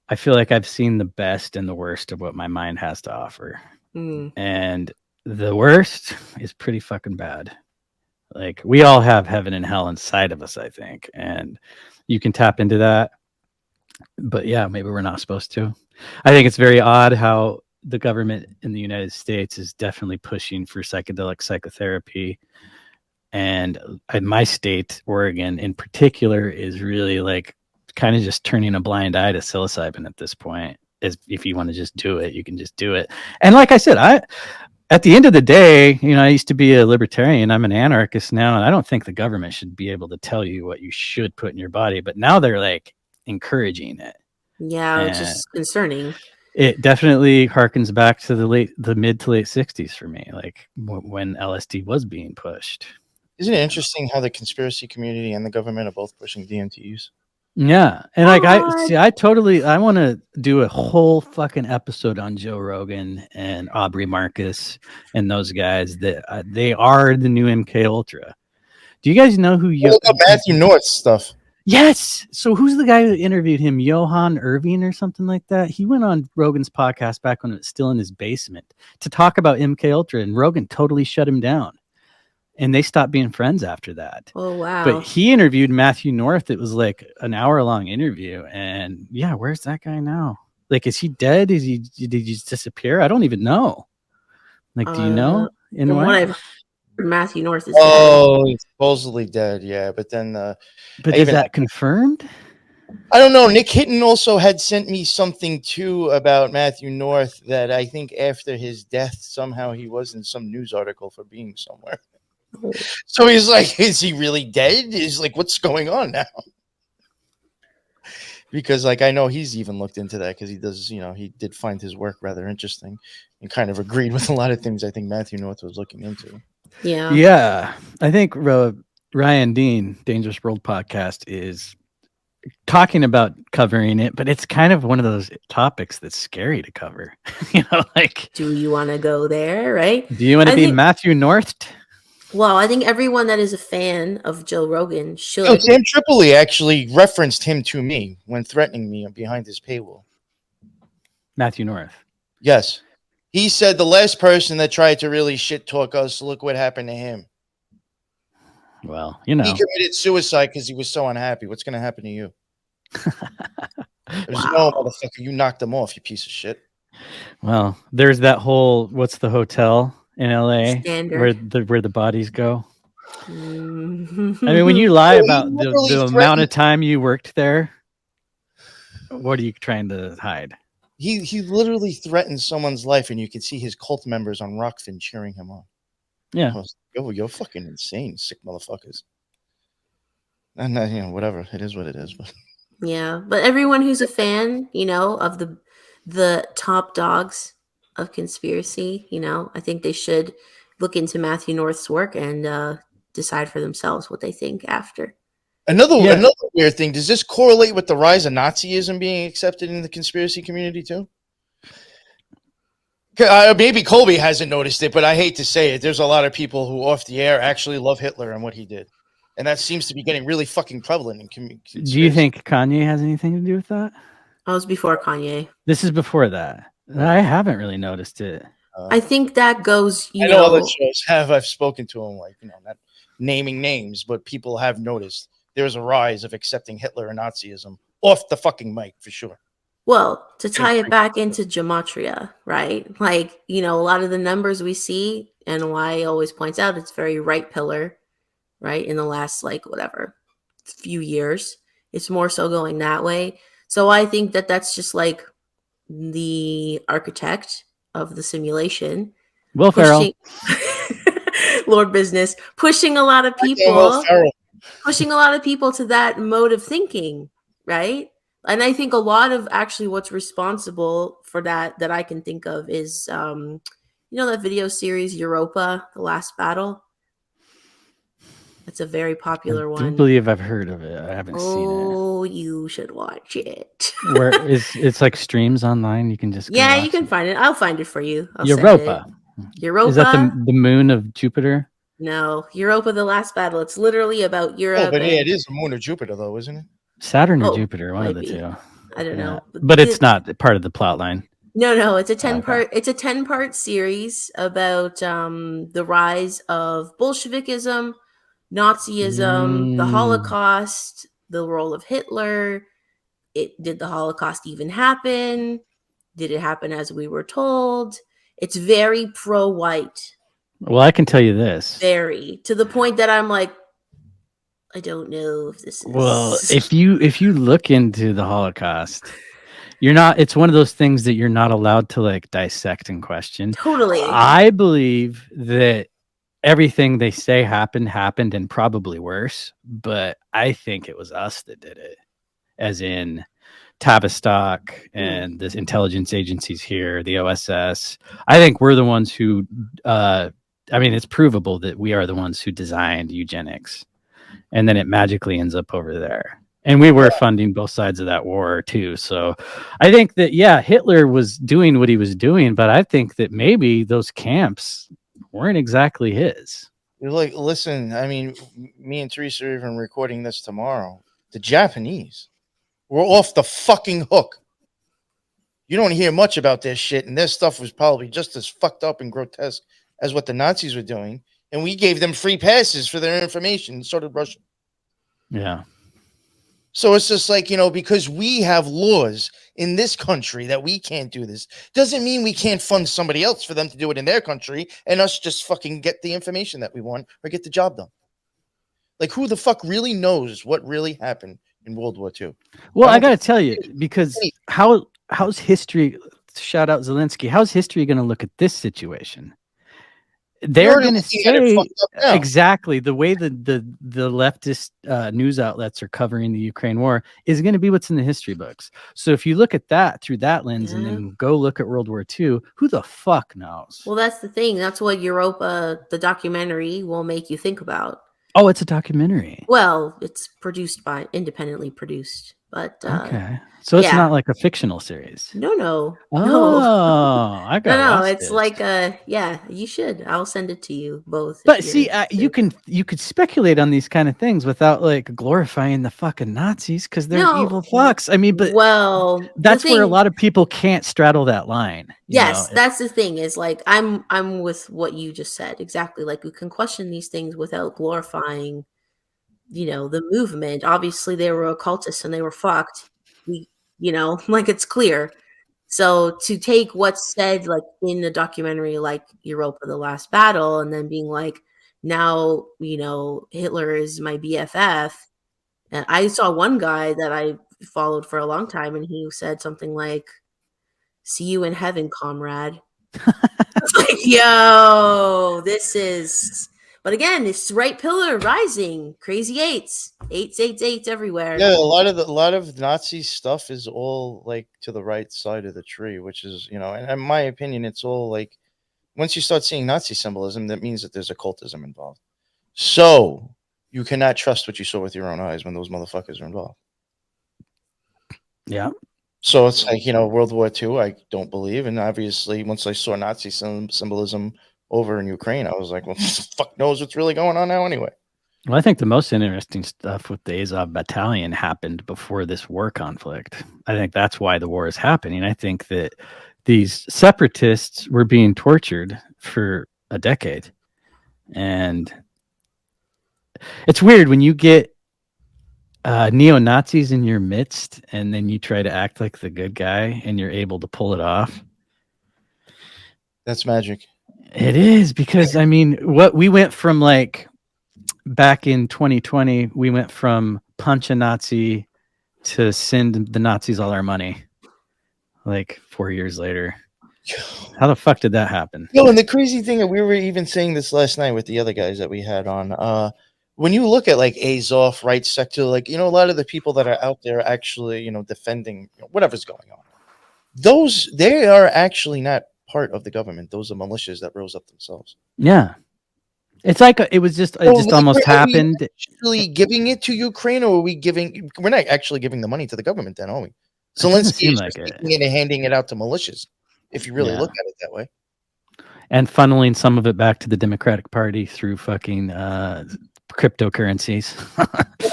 I feel like I've seen the best and the worst of what my mind has to offer. Mm, And the worst is pretty fucking bad. Like we all have heaven and hell inside of us, I think. And you can tap into that. But yeah, maybe we're not supposed to. I think it's very odd how the government in the United States is definitely pushing for psychedelic psychotherapy. And my state, Oregon in particular, is really like kind of just turning a blind eye to psilocybin at this point. As if you want to just do it, you can just do it. And like I said, at the end of the day, I used to be a libertarian. I'm an anarchist now, and I don't think the government should be able to tell you what you should put in your body. But now they're like encouraging it. yeah, which And is concerning. it definitely harkens back to the mid to late 60s for me, like when LSD was being pushed. Isn't it interesting how the conspiracy community and the government are both pushing DMT use? Yeah. And like What? I want to do a whole fucking episode on Joe Rogan and Aubrey Marcus and those guys that they are the new MK Ultra. Do you guys know who Look up Matthew North's stuff. Yes. So who's the guy who interviewed him? Johan Irving or something like that? He went on Rogan's podcast back when it was still in his basement to talk about MK Ultra, and Rogan totally shut him down. And they stopped being friends after that. Oh, wow. But he interviewed Matthew North. It was like an hour-long interview. And yeah, where's that guy now? Like, is he dead? Did he just disappear? I don't even know. Like, do you know? From what I've heard, Matthew North is dead. He's supposedly dead, yeah. But then but is that confirmed? I don't know. Nick Hitton also had sent me something too about Matthew North that I think after his death, somehow he was in some news article for being somewhere. So he's like, is he really dead? He's like, what's going on now? Because like I know he's even looked into that because he does, he did find his work rather interesting and kind of agreed with a lot of things I think Matthew North was looking into. Yeah. Yeah. I think Ryan Dean, Dangerous World Podcast, is talking about covering it, but it's kind of one of those topics that's scary to cover. Like, do you want to go there, right? Do you want to be Matthew North? Well, I think everyone that is a fan of Joe Rogan should. Oh, Sam Tripoli actually referenced him to me when threatening me behind his paywall. Matthew North. Yes. He said the last person that tried to really shit talk us, look what happened to him. Well, he committed suicide because he was so unhappy. What's going to happen to you? There's no motherfucker. You knocked him off, you piece of shit. Well, there's that whole, what's the hotel in LA Standard. where the bodies go? I mean, when you lie about the amount of time you worked there, what are you trying to hide? He literally threatened someone's life, and you can see his cult members on Rockfin cheering him on. Yeah. You're fucking insane, sick motherfuckers. And whatever. It is what it is. But yeah, but everyone who's a fan, of the top dogs of conspiracy, I think they should look into Matthew North's work and decide for themselves what they think after. Another weird thing, does this correlate with the rise of Nazism being accepted in the conspiracy community too? Maybe Colby hasn't noticed it, but I hate to say it. There's a lot of people who off the air actually love Hitler and what he did. And that seems to be getting really fucking prevalent in conspiracy. Do you think Kanye has anything to do with that? That was before Kanye. This is before that. I haven't really noticed it. I think that goes, I know other shows have. I've spoken to them, like, not naming names, but people have noticed there's a rise of accepting Hitler and Nazism off the fucking mic for sure. Well, to tie it back into gematria, right? Like, a lot of the numbers we see, and why I always points out it's very right pillar, right? In the last, few years, it's more so going that way. So I think that that's just like the architect of the simulation. Will Ferrell. Lord Business, pushing a lot of people to that mode of thinking, right? And I think a lot of actually what's responsible for that I can think of is, that video series Europa, The Last Battle. That's a very popular one. I do believe I've heard of it. I haven't seen it. Oh, you should watch it. Where it's like streams online? You can just you can find it. I'll find it for you. Europa. Europa. Is that the moon of Jupiter? No, Europa, The Last Battle. It's literally about Europe. Oh, but it is the moon of Jupiter, though, isn't it? Saturn or Jupiter, one of the two. I don't know. But it's not part of the plot line. No, it's a 10-part. It's a 10-part series about the rise of Bolshevikism, Nazism, the Holocaust, the role of Hitler. Did the Holocaust even happen? Did it happen as we were told? It's very pro-white. Well, I can tell you this. Very, to the point that I'm like, I don't know if this is... Well, if you look into the Holocaust, it's one of those things that you're not allowed to like dissect and question. Totally. I believe that everything they say happened and probably worse, but I think it was us that did it. As in Tavistock and the intelligence agencies here, the OSS. I think we're the ones who it's provable that we are the ones who designed eugenics. And then it magically ends up over there. And we were funding both sides of that war too. So I think that, Hitler was doing what he was doing, but I think that maybe those camps weren't exactly his. Like, listen, me and Teresa are even recording this tomorrow. The Japanese were off the fucking hook. You don't hear much about this shit, and their stuff was probably just as fucked up and grotesque as what the Nazis were doing. And we gave them free passes for their information. So did Russia. Yeah. So it's just like, because we have laws in this country that we can't do this, doesn't mean we can't fund somebody else for them to do it in their country and us just fucking get the information that we want or get the job done. Like, who the fuck really knows what really happened in World War II? Well, I got to tell you, because how's history, shout out Zelensky, how's history going to look at this situation? They're going to say exactly the way the leftist news outlets are covering the Ukraine war is going to be what's in the history books. So if you look at that through that lens and then go look at World War II, who the fuck knows? Well, that's the thing. That's what Europa, the documentary, will make you think about. Oh, it's a documentary. Well, it's independently produced, but okay. So it's not like a fictional series. No. Oh, I got. No. It's like you should. I'll send it to you both. But see, you could speculate on these kind of things without like glorifying the fucking Nazis because they're evil fucks. That's where a lot of people can't straddle that line. Yes, that's the thing. Is like I'm with what you just said exactly. Like we can question these things without glorifying, the movement. Obviously, they were occultists and they were fucked. It's clear. So to take what's said, like in the documentary, like Europa, The Last Battle, and then being like, now, Hitler is my BFF. And I saw one guy that I followed for a long time, and he said something like, "See you in heaven, comrade." It's like, yo, this is... But again, it's right pillar rising, crazy eights everywhere. Yeah, a lot of Nazi stuff is all like to the right side of the tree, which is, and in my opinion, it's all like once you start seeing Nazi symbolism, that means that there's occultism involved. So you cannot trust what you saw with your own eyes when those motherfuckers are involved. Yeah. So it's like, World War II, I don't believe. And obviously, once I saw Nazi symbolism over in Ukraine, I was like, well, fuck knows what's really going on now anyway. Well, I think the most interesting stuff with the Azov Battalion happened before this war conflict. I think that's why the war is happening. I think that these separatists were being tortured for a decade. And it's weird when you get neo-Nazis in your midst and then you try to act like the good guy and you're able to pull it off. That's magic. It is, because I mean, what we went from, like, back in 2020, we went from punch a Nazi to send the Nazis all our money, like 4 years later. How the fuck did that happen? No, and the crazy thing, we were even saying this last night with the other guys that we had on. When you look at like Azov, right sector, like, you know, a lot of the people that are out there actually, you know, defending, you know, whatever's going on, they are actually not part of the government. Those are militias that rose up themselves. Yeah, it's like it was just it just almost happened. Are we actually giving it to Ukraine, or are we giving? We're not actually giving the money to the government, then, are we? Zelensky is like taking it and handing it out to militias. If you really look at it that way, and funneling some of it back to the Democratic Party through fucking cryptocurrencies.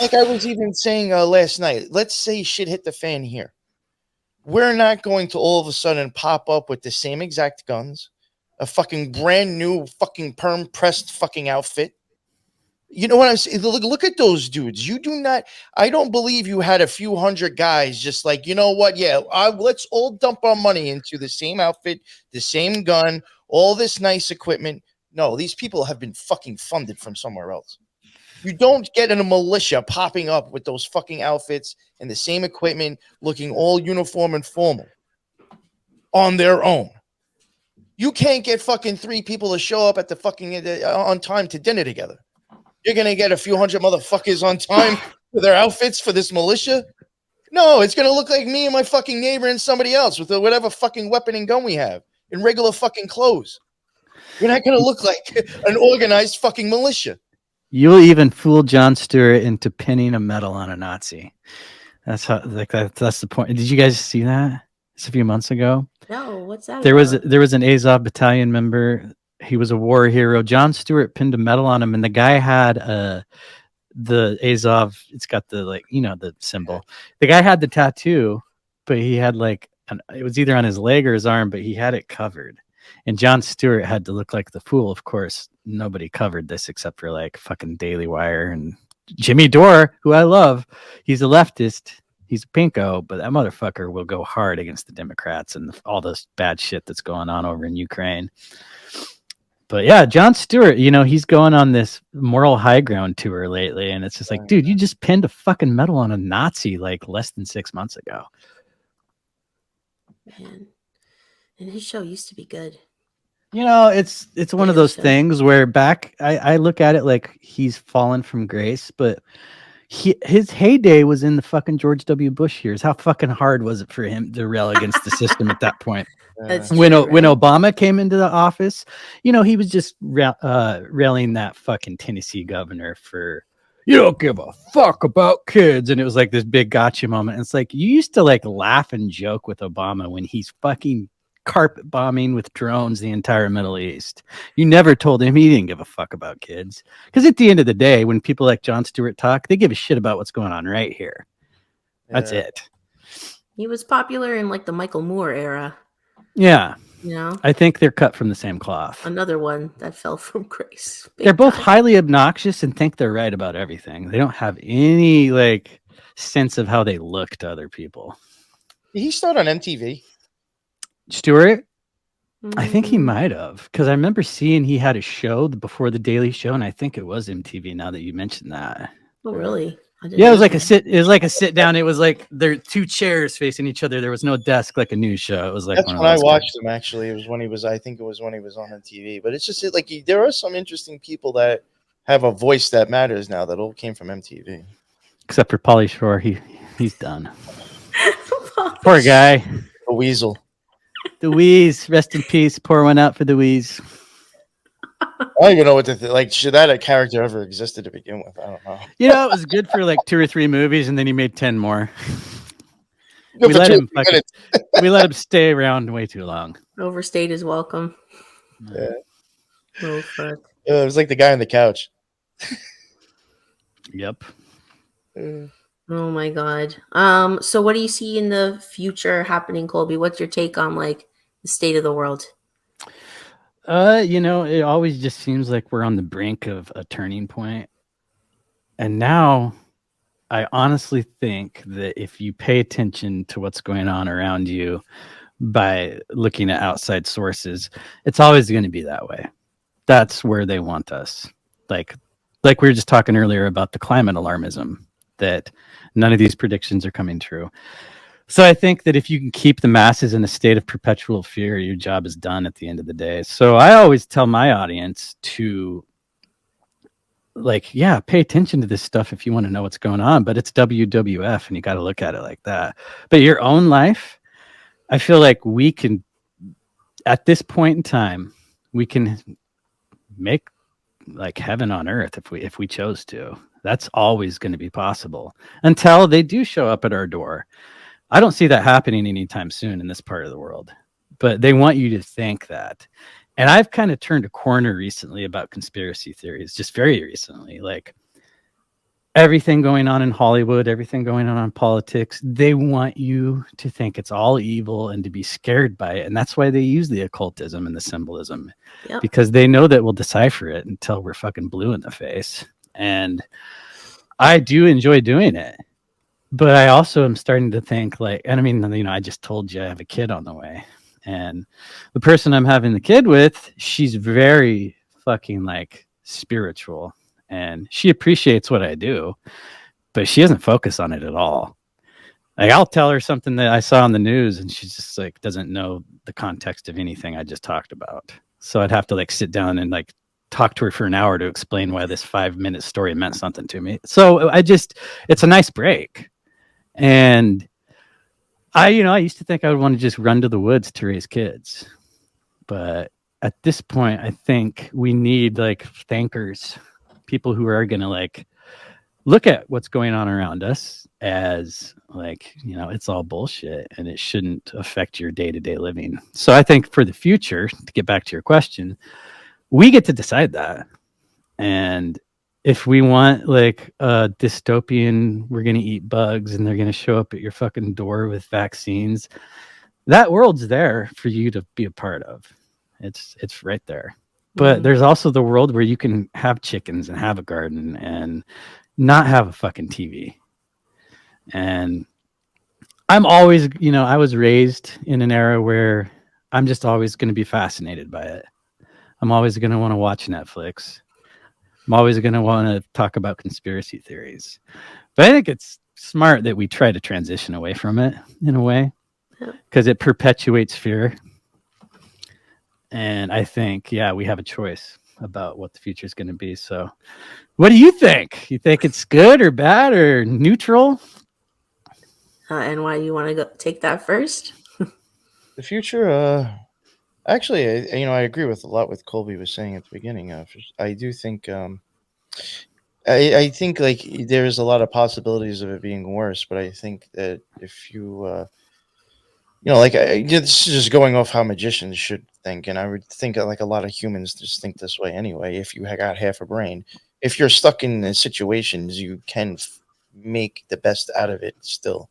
Like I was even saying last night, let's say shit hit the fan here. We're not going to all of a sudden pop up with the same exact guns, a fucking brand new fucking perm pressed fucking outfit. You know what I'm saying? Look at those dudes. You do not. I don't believe you had a few hundred guys just like, you know what? Yeah, let's all dump our money into the same outfit, the same gun, all this nice equipment. No, these people have been fucking funded from somewhere else. You don't get in a militia popping up with those fucking outfits and the same equipment, looking all uniform and formal on their own. You can't get fucking 3 people to show up at the fucking on time to dinner together. You're going to get a few hundred motherfuckers on time for their outfits for this militia? No, it's going to look like me and my fucking neighbor and somebody else with whatever fucking weapon and gun we have in regular fucking clothes. We're not going to look like an organized fucking militia. You'll even fool Jon Stewart into pinning a medal on a Nazi. That's how, like, that's the point. Did you guys see that? It's a few months ago. No, what's that? There was an Azov battalion member. He was a war hero. Jon Stewart pinned a medal on him, and the guy had the Azov. It's got the, like, you know, the symbol. The guy had the tattoo, but he had like it was either on his leg or his arm, but he had it covered. And Jon Stewart had to look like the fool. Of course, nobody covered this except for like fucking Daily Wire and Jimmy Dore, who I love. He's a leftist. He's a pinko, but that motherfucker will go hard against the Democrats and all this bad shit that's going on over in Ukraine. But yeah, Jon Stewart, you know, he's going on this moral high ground tour lately. And it's just like, dude, you just pinned a fucking medal on a Nazi like less than 6 months ago. Man. And his show used to be good. You know, it's one of those things where back, I look at it like he's fallen from grace, but his heyday was in the fucking George W. Bush years. How fucking hard was it for him to rail against the system at that point? When Obama came into the office, you know, he was just railing that fucking Tennessee governor for, you don't give a fuck about kids. And it was like this big gotcha moment. And it's like, you used to like laugh and joke with Obama when he's fucking carpet bombing with drones the entire Middle East. You never told him he didn't give a fuck about kids. Because at the end of the day, when people like Jon Stewart talk, they give a shit about what's going on right here. That's it. He was popular in like the Michael Moore era. Yeah. You know? I think they're cut from the same cloth. Another one that fell from grace. They're both highly obnoxious and think they're right about everything. They don't have any like sense of how they look to other people. Did he start on MTV? Stewart? I think he might have, because I remember seeing he had a show before the Daily Show, and I think it was MTV. Now that you mentioned that. Oh, really? Yeah, it was like a sit. It was like a sit down. It was like there are 2 chairs facing each other. There was no desk like a news show. It was like that's when I watched him. Actually, it was when he was. I think it was when he was on TV. But it's just like there are some interesting people that have a voice that matters now. That all came from MTV. Except for Pauly Shore, he's done. Poor guy. The Weasel. The Wheeze, rest in peace. Pour one out for the Wheeze. I don't even know what to think. Like, should that a character ever existed to begin with? I don't know. You know, it was good for like 2 or 3 movies, and then he made 10 more. We let him stay around way too long. Overstayed his welcome. Yeah. Oh fuck. It was like the guy on the couch. Yep. Oh my god. So what do you see in the future happening, Colby? What's your take on like the state of the world? It always just seems like we're on the brink of a turning point. And now I honestly think that if you pay attention to what's going on around you by looking at outside sources, it's always going to be that way. That's where they want us. Like we were just talking earlier about the climate alarmism, that none of these predictions are coming true. So I think that if you can keep the masses in a state of perpetual fear, your job is done at the end of the day. So I always tell my audience to, pay attention to this stuff if you want to know what's going on, but it's WWF and you got to look at it like that. But your own life, I feel like we can, at this point in time, we can make like heaven on earth if we chose to. That's always going to be possible until they do show up at our door. I don't see that happening anytime soon in this part of the world, but they want you to think that. And I've kind of turned a corner recently about conspiracy theories, just very recently. Like everything going on in Hollywood, everything going on in politics, they want you to think it's all evil and to be scared by it. And that's why they use the occultism and the symbolism, because they know that we'll decipher it until we're fucking blue in the face. And I do enjoy doing it. But I also am starting to think I just told you I have a kid on the way. And the person I'm having the kid with, she's very fucking like spiritual. And she appreciates what I do, but she doesn't focus on it at all. Like I'll tell her something that I saw on the news and she just like doesn't know the context of anything I just talked about. So I'd have to like sit down and like talk to her for an hour to explain why this 5-minute story meant something to me. So it's a nice break. And I used to think I would want to just run to the woods to raise kids. But at this point, I think we need like thinkers, people who are going to like look at what's going on around us as like, it's all bullshit and it shouldn't affect your day-to-day living. So I think for the future, to get back to your question, we get to decide that. And if we want like a dystopian, we're going to eat bugs and they're going to show up at your fucking door with vaccines, that world's there for you to be a part of. It's right there. But there's also the world where you can have chickens and have a garden and not have a fucking TV. And I'm always, I was raised in an era where I'm just always going to be fascinated by it. I'm always going to want to watch Netflix. I'm always going to want to talk about conspiracy theories. But I think it's smart that we try to transition away from it in a way, because it perpetuates fear. And I think, we have a choice about what the future is going to be. So what do you think? You think it's good or bad or neutral? And why do you want to go take that first? The future, actually, I agree with a lot what Colby was saying at the beginning. I do think, I think like there's a lot of possibilities of it being worse, but I think that if you, this is just going off how magicians should think, and I would think that like a lot of humans just think this way anyway. If you got half a brain, if you're stuck in the situations, you can make the best out of it still.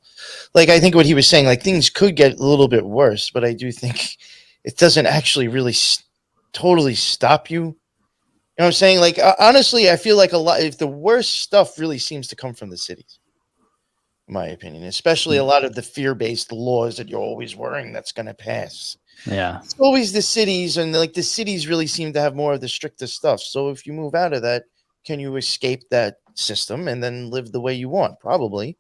Like I think what he was saying, like things could get a little bit worse, but I do think it doesn't actually really totally stop you. You know what I'm saying? Like honestly, I feel like if the worst stuff really seems to come from the cities, in my opinion, especially a lot of the fear-based laws that you're always worrying that's going to pass. Yeah, it's always the cities, and like the cities really seem to have more of the strictest stuff. So if you move out of that, can you escape that system and then live the way you want? Probably,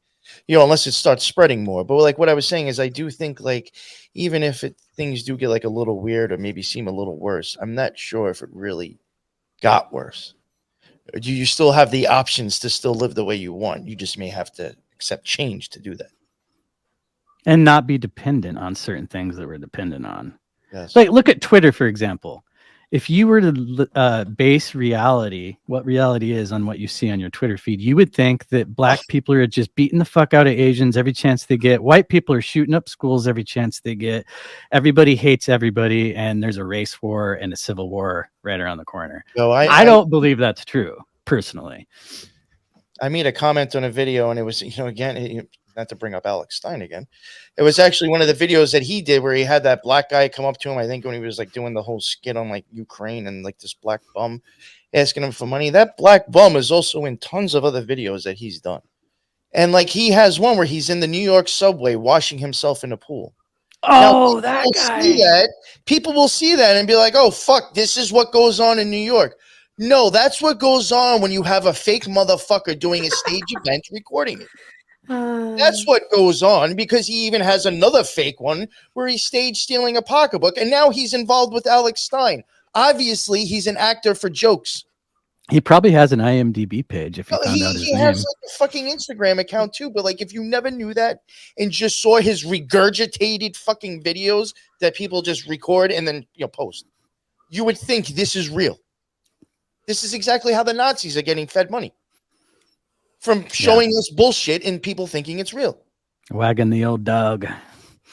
unless it starts spreading more. But like what I was saying is, I do think like even if things do get like a little weird or maybe seem a little worse, I'm not sure if it really got worse. You still have the options to still live the way you want. You just may have to accept change to do that. And not be dependent on certain things that we're dependent on. Yes. Like look at Twitter, for example. If you were to base what reality is on what you see on your Twitter feed, you would think that black people are just beating the fuck out of Asians every chance they get. White people are shooting up schools every chance they get. Everybody hates everybody, and there's a race war and a civil war right around the corner. No, I don't believe that's true, personally. I made a comment on a video, and it was, again, not to bring up Alex Stein again. It was actually one of the videos that he did where he had that black guy come up to him, I think when he was like doing the whole skit on like Ukraine, and like this black bum asking him for money. That black bum is also in tons of other videos that he's done. And like he has one where he's in the New York subway washing himself in a pool. Oh, now, that guy. People will see that and be like, oh, fuck, this is what goes on in New York. No, that's what goes on when you have a fake motherfucker doing a stage event recording it. That's what goes on, because he even has another fake one where he's stage stealing a pocketbook, and now he's involved with Alex Stein. Obviously, he's an actor for jokes. He probably has an IMDb page if you found out his He name. has like a fucking Instagram account too, but like if you never knew that and just saw his regurgitated fucking videos that people just record and then post, you would think this is real. This is exactly how the Nazis are getting fed money, from showing us bullshit and people thinking it's real. Wagging the old dog.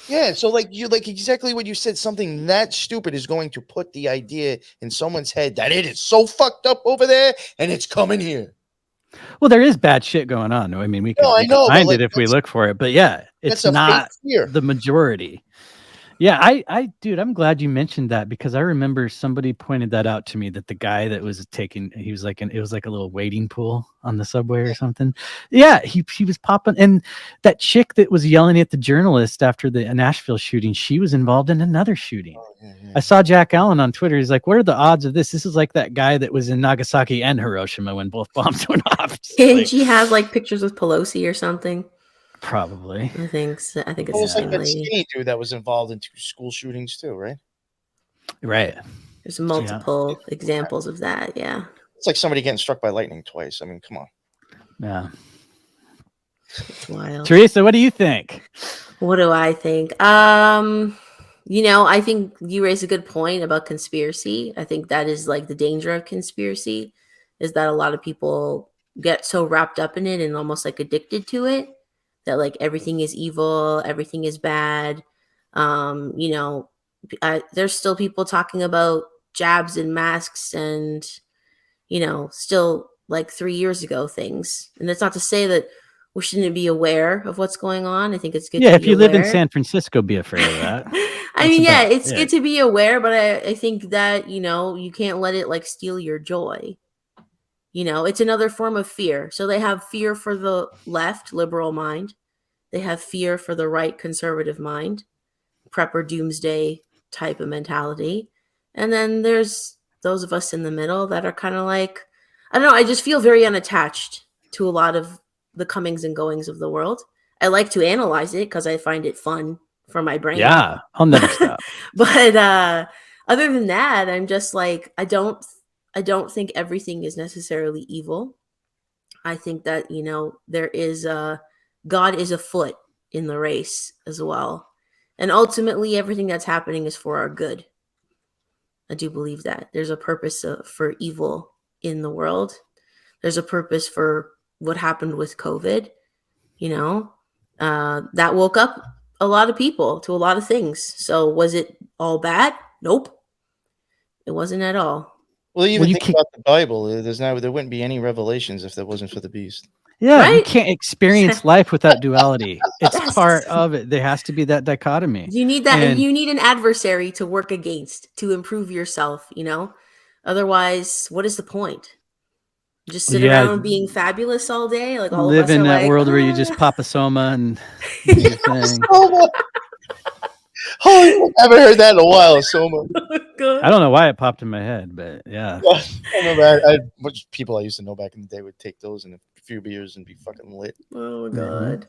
Yeah, so like exactly what you said, something that stupid is going to put the idea in someone's head that it is so fucked up over there and it's coming here. Well, there is bad shit going on. I mean, we can find it if we look for it, but yeah, it's not the majority. Yeah, dude, I'm glad you mentioned that, because I remember somebody pointed that out to me, that the guy that was he was like, it was like a little wading pool on the subway or something. Yeah, he was popping. And that chick that was yelling at the journalist after the Nashville shooting, she was involved in another shooting. I saw Jack Allen on Twitter. He's like, what are the odds of this? This is like that guy that was in Nagasaki and Hiroshima when both bombs went off. Didn't she have like pictures with Pelosi or something? Probably. I think so. I think it's almost like that skinny dude that was involved in 2 school shootings too, right? Right. There's multiple examples of that. Yeah. It's like somebody getting struck by lightning twice. I mean, come on. Yeah. It's wild. Teresa, what do you think? What do I think? I think you raised a good point about conspiracy. I think that is like the danger of conspiracy, is that a lot of people get so wrapped up in it and almost like addicted to it, that like everything is evil, everything is bad. There's still people talking about jabs and masks and, still like 3 years ago things. And that's not to say that we shouldn't be aware of what's going on. I think it's good. Yeah, if you live in San Francisco, be afraid of that. It's good to be aware, but I think that, you can't let it like steal your joy. It's another form of fear. So they have fear for the left liberal mind. They have fear for the right conservative mind, prepper doomsday type of mentality. And then there's those of us in the middle that are kind of like, I don't know, I just feel very unattached to a lot of the comings and goings of the world. I like to analyze it because I find it fun for my brain. Yeah, I'll never stop. But other than that, I'm just like, I don't think everything is necessarily evil. I think that, there is God is afoot in the race as well. And ultimately, everything that's happening is for our good. I do believe that. There's a purpose for evil in the world. There's a purpose for what happened with COVID. That woke up a lot of people to a lot of things. So was it all bad? Nope. It wasn't at all. Well, even think about the Bible. There wouldn't be any revelations if that wasn't for the beast. Yeah, right? You can't experience life without duality. It's part of it. There has to be that dichotomy. You need that, and you need an adversary to work against to improve yourself, Otherwise, what is the point? Just sit around being fabulous all day? Like all live of us in are that world where you just pop a soma and do your thing. Oh, I haven't heard that in a while, Soma. I don't know why it popped in my head, but yeah. I remember much people I used to know back in the day would take those and a few beers and be fucking lit. Oh God!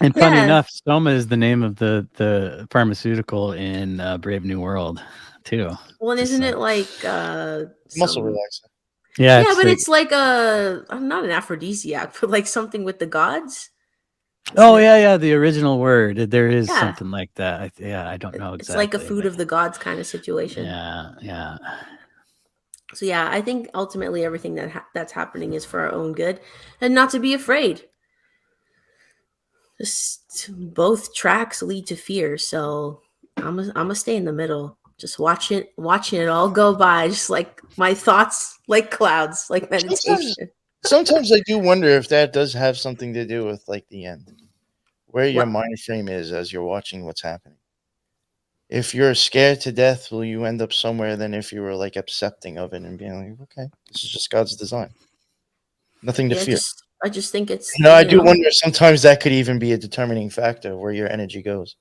And funny enough, Soma is the name of the pharmaceutical in Brave New World, too. Well, and isn't it like muscle relaxer? Yeah, but it's like not an aphrodisiac, but like something with the gods. Yeah, the original word. There is something like that. I don't know exactly. It's like a food of the gods kind of situation. Yeah. So yeah, I think ultimately everything that's happening is for our own good, and not to be afraid. Just both tracks lead to fear, so I'm gonna stay in the middle, just watching it all go by, just like my thoughts, like clouds, like meditation. Sometimes I do wonder if that does have something to do with like the end, where your What? mind frame is as you're watching what's happening. If you're scared to death, will you end up somewhere than if you were like accepting of it and being like, okay, this is just God's design. Nothing to Yeah, fear. I just think it's I do wonder sometimes that could even be a determining factor of where your energy goes.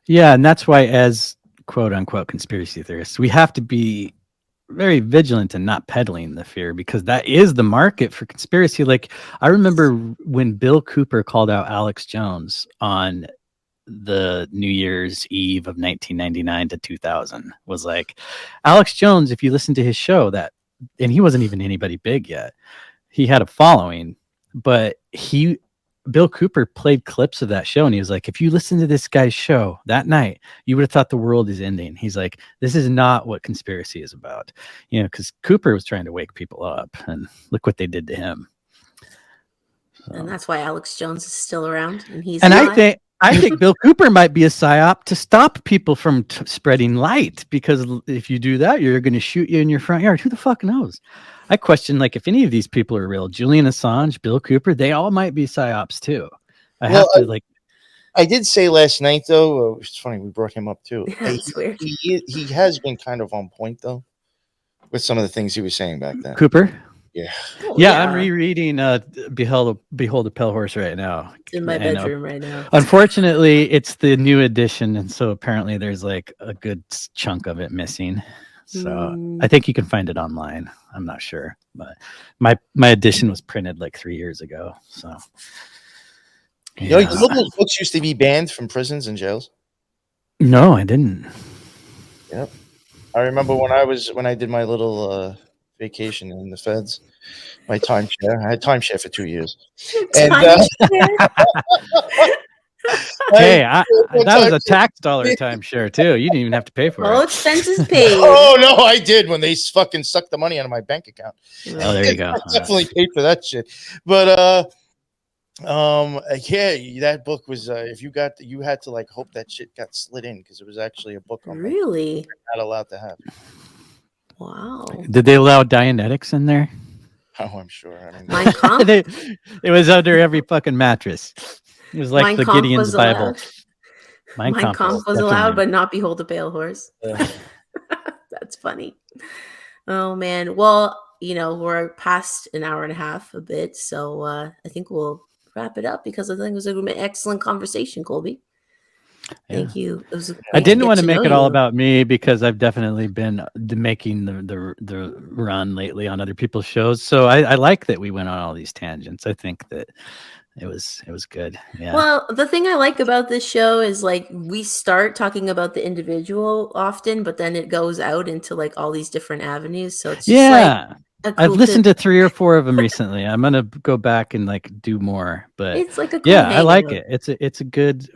Yeah, and that's why, as quote unquote conspiracy theorists, we have to be very vigilant and not peddling the fear, because that is the market for conspiracy. Like, I remember when Bill Cooper called out Alex Jones on the New Year's Eve of 1999 to 2000, was like, Alex Jones, if you listen to his show, that, and he wasn't even anybody big yet, he had a following, but Bill Cooper played clips of that show, and he was like, if you listen to this guy's show that night, you would have thought the world is ending. He's like, this is not what conspiracy is about, because Cooper was trying to wake people up, and look what they did to him. So. And that's why Alex Jones is still around, and he's and not. I think Bill Cooper might be a psyop to stop people from spreading light, because if you do that, you're going to shoot you in your front yard. Who the fuck knows? I question, like, if any of these people are real. Julian Assange, Bill Cooper, they all might be psyops too. I did say last night, though, it's funny, we brought him up too. That's weird. He has been kind of on point, though, with some of the things he was saying back then. Cooper? Yeah. Oh, yeah, I'm rereading Behold a Pale Horse right now. It's in my bedroom right now. Unfortunately, it's the new edition, and so apparently there's like a good chunk of it missing. So I think you can find it online. I'm not sure, but my edition was printed like 3 years ago. So you know those books used to be banned from prisons and jails? No, I didn't. Yep. I remember when I did my little vacation in the feds, my timeshare. I had timeshare for 2 years. And hey, that was a tax dollar timeshare too. You didn't even have to pay for it. All expenses paid. Oh no, I did when they fucking sucked the money out of my bank account. Oh, there you go. I definitely paid for that shit. But yeah, that book was you had to like hope that shit got slid in, because it was actually a book on really not allowed to have. Wow. Did they allow Dianetics in there? Oh, I'm sure. I mean, Mein Kampf? It was under every fucking mattress. It was like Mein the Kampf Gideon's Bible. Mein Kampf was allowed, but not Behold a Pale Horse. That's funny. Oh man. Well, we're past an hour and a half a bit, so I think we'll wrap it up, because I think it was an excellent conversation, Colby. Thank you. It was I didn't want to make it all about me, because I've definitely been making the run lately on other people's shows. So I like that we went on all these tangents. I think that it was good. Yeah. Well, the thing I like about this show is, like, we start talking about the individual often, but then it goes out into like all these different avenues. So it's just like I've listened to 3 or 4 of them recently. I'm gonna go back and like do more, but it's like a cool I like it. It's a good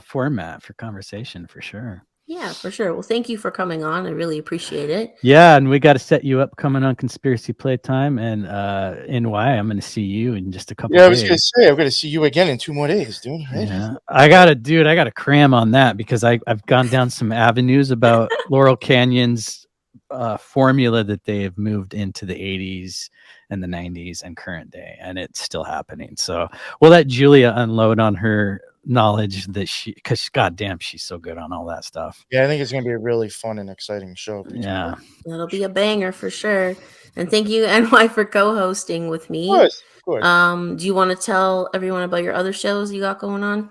format for conversation for sure. Yeah, for sure. Well, thank you for coming on. I really appreciate it. Yeah, and we got to set you up coming on Conspiracy Playtime, and NY. I'm going to see you in just a couple days. Yeah, I was going to say, I'm going to see you again in 2 more days, dude. Right? Yeah. I got to cram on that, because I've gone down some avenues about Laurel Canyon's formula that they've moved into the 80s and the 90s and current day, and it's still happening. So we'll let Julia unload on her knowledge that because goddamn, she's so good on all that stuff. Yeah, I think it's gonna be a really fun and exciting show. Yeah, it'll be a banger for sure. And thank you, NY, for co-hosting with me. Of course. Do you want to tell everyone about your other shows you got going on?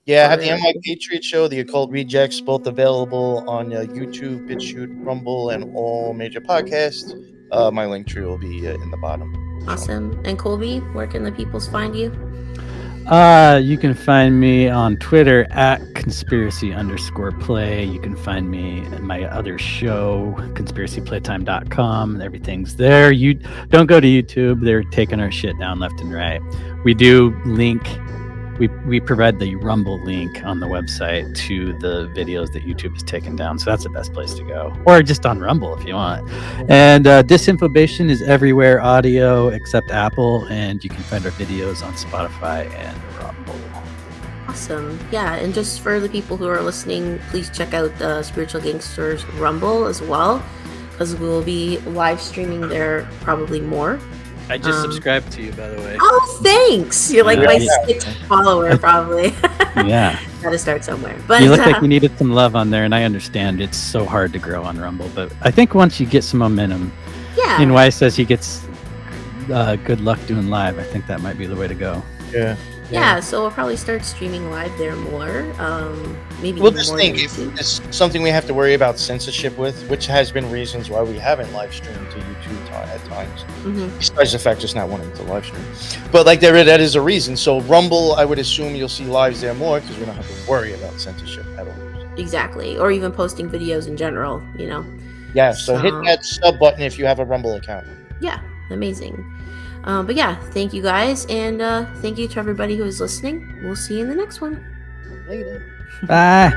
Yeah, I have the NY Patriot Show, the Occult Rejects, both available on YouTube, BitChute, Rumble, and all major podcasts. My link tree will be in the bottom. Awesome. And Colby, where can the peoples find you? You can find me on Twitter at conspiracy_play. You can find me at my other show, conspiracyplaytime.com. Everything's there. You don't go to YouTube. They're taking our shit down left and right. We do link. We provide the Rumble link on the website to the videos that YouTube has taken down. So that's the best place to go. Or just on Rumble if you want. And Disinfobation is everywhere audio except Apple. And you can find our videos on Spotify and Rumble. Awesome. Yeah. And just for the people who are listening, please check out the Spiritual Gangsters Rumble as well, because we will be live streaming there probably more. I just subscribed to you, by the way. Oh, thanks. You're like Yeah. my sixth follower, probably. Yeah. Gotta start somewhere. But You look like you needed some love on there, and I understand it's so hard to grow on Rumble, but I think once you get some momentum, yeah. and Wise says he gets good luck doing live, I think that might be the way to go. Yeah, so we'll probably start streaming live there more. Maybe We'll even just more think than if YouTube. it's something we have to worry about censorship with, which has been reasons why we haven't live streamed to YouTube at times. Besides the fact just not wanting to live stream, but like that is a reason. So Rumble, I would assume you'll see lives there more because we don't have to worry about censorship at all. Exactly, or even posting videos in general. Yeah. So hit that sub button if you have a Rumble account. Yeah, amazing. But yeah, thank you guys, and thank you to everybody who is listening. We'll see you in the next one. Later. Bye.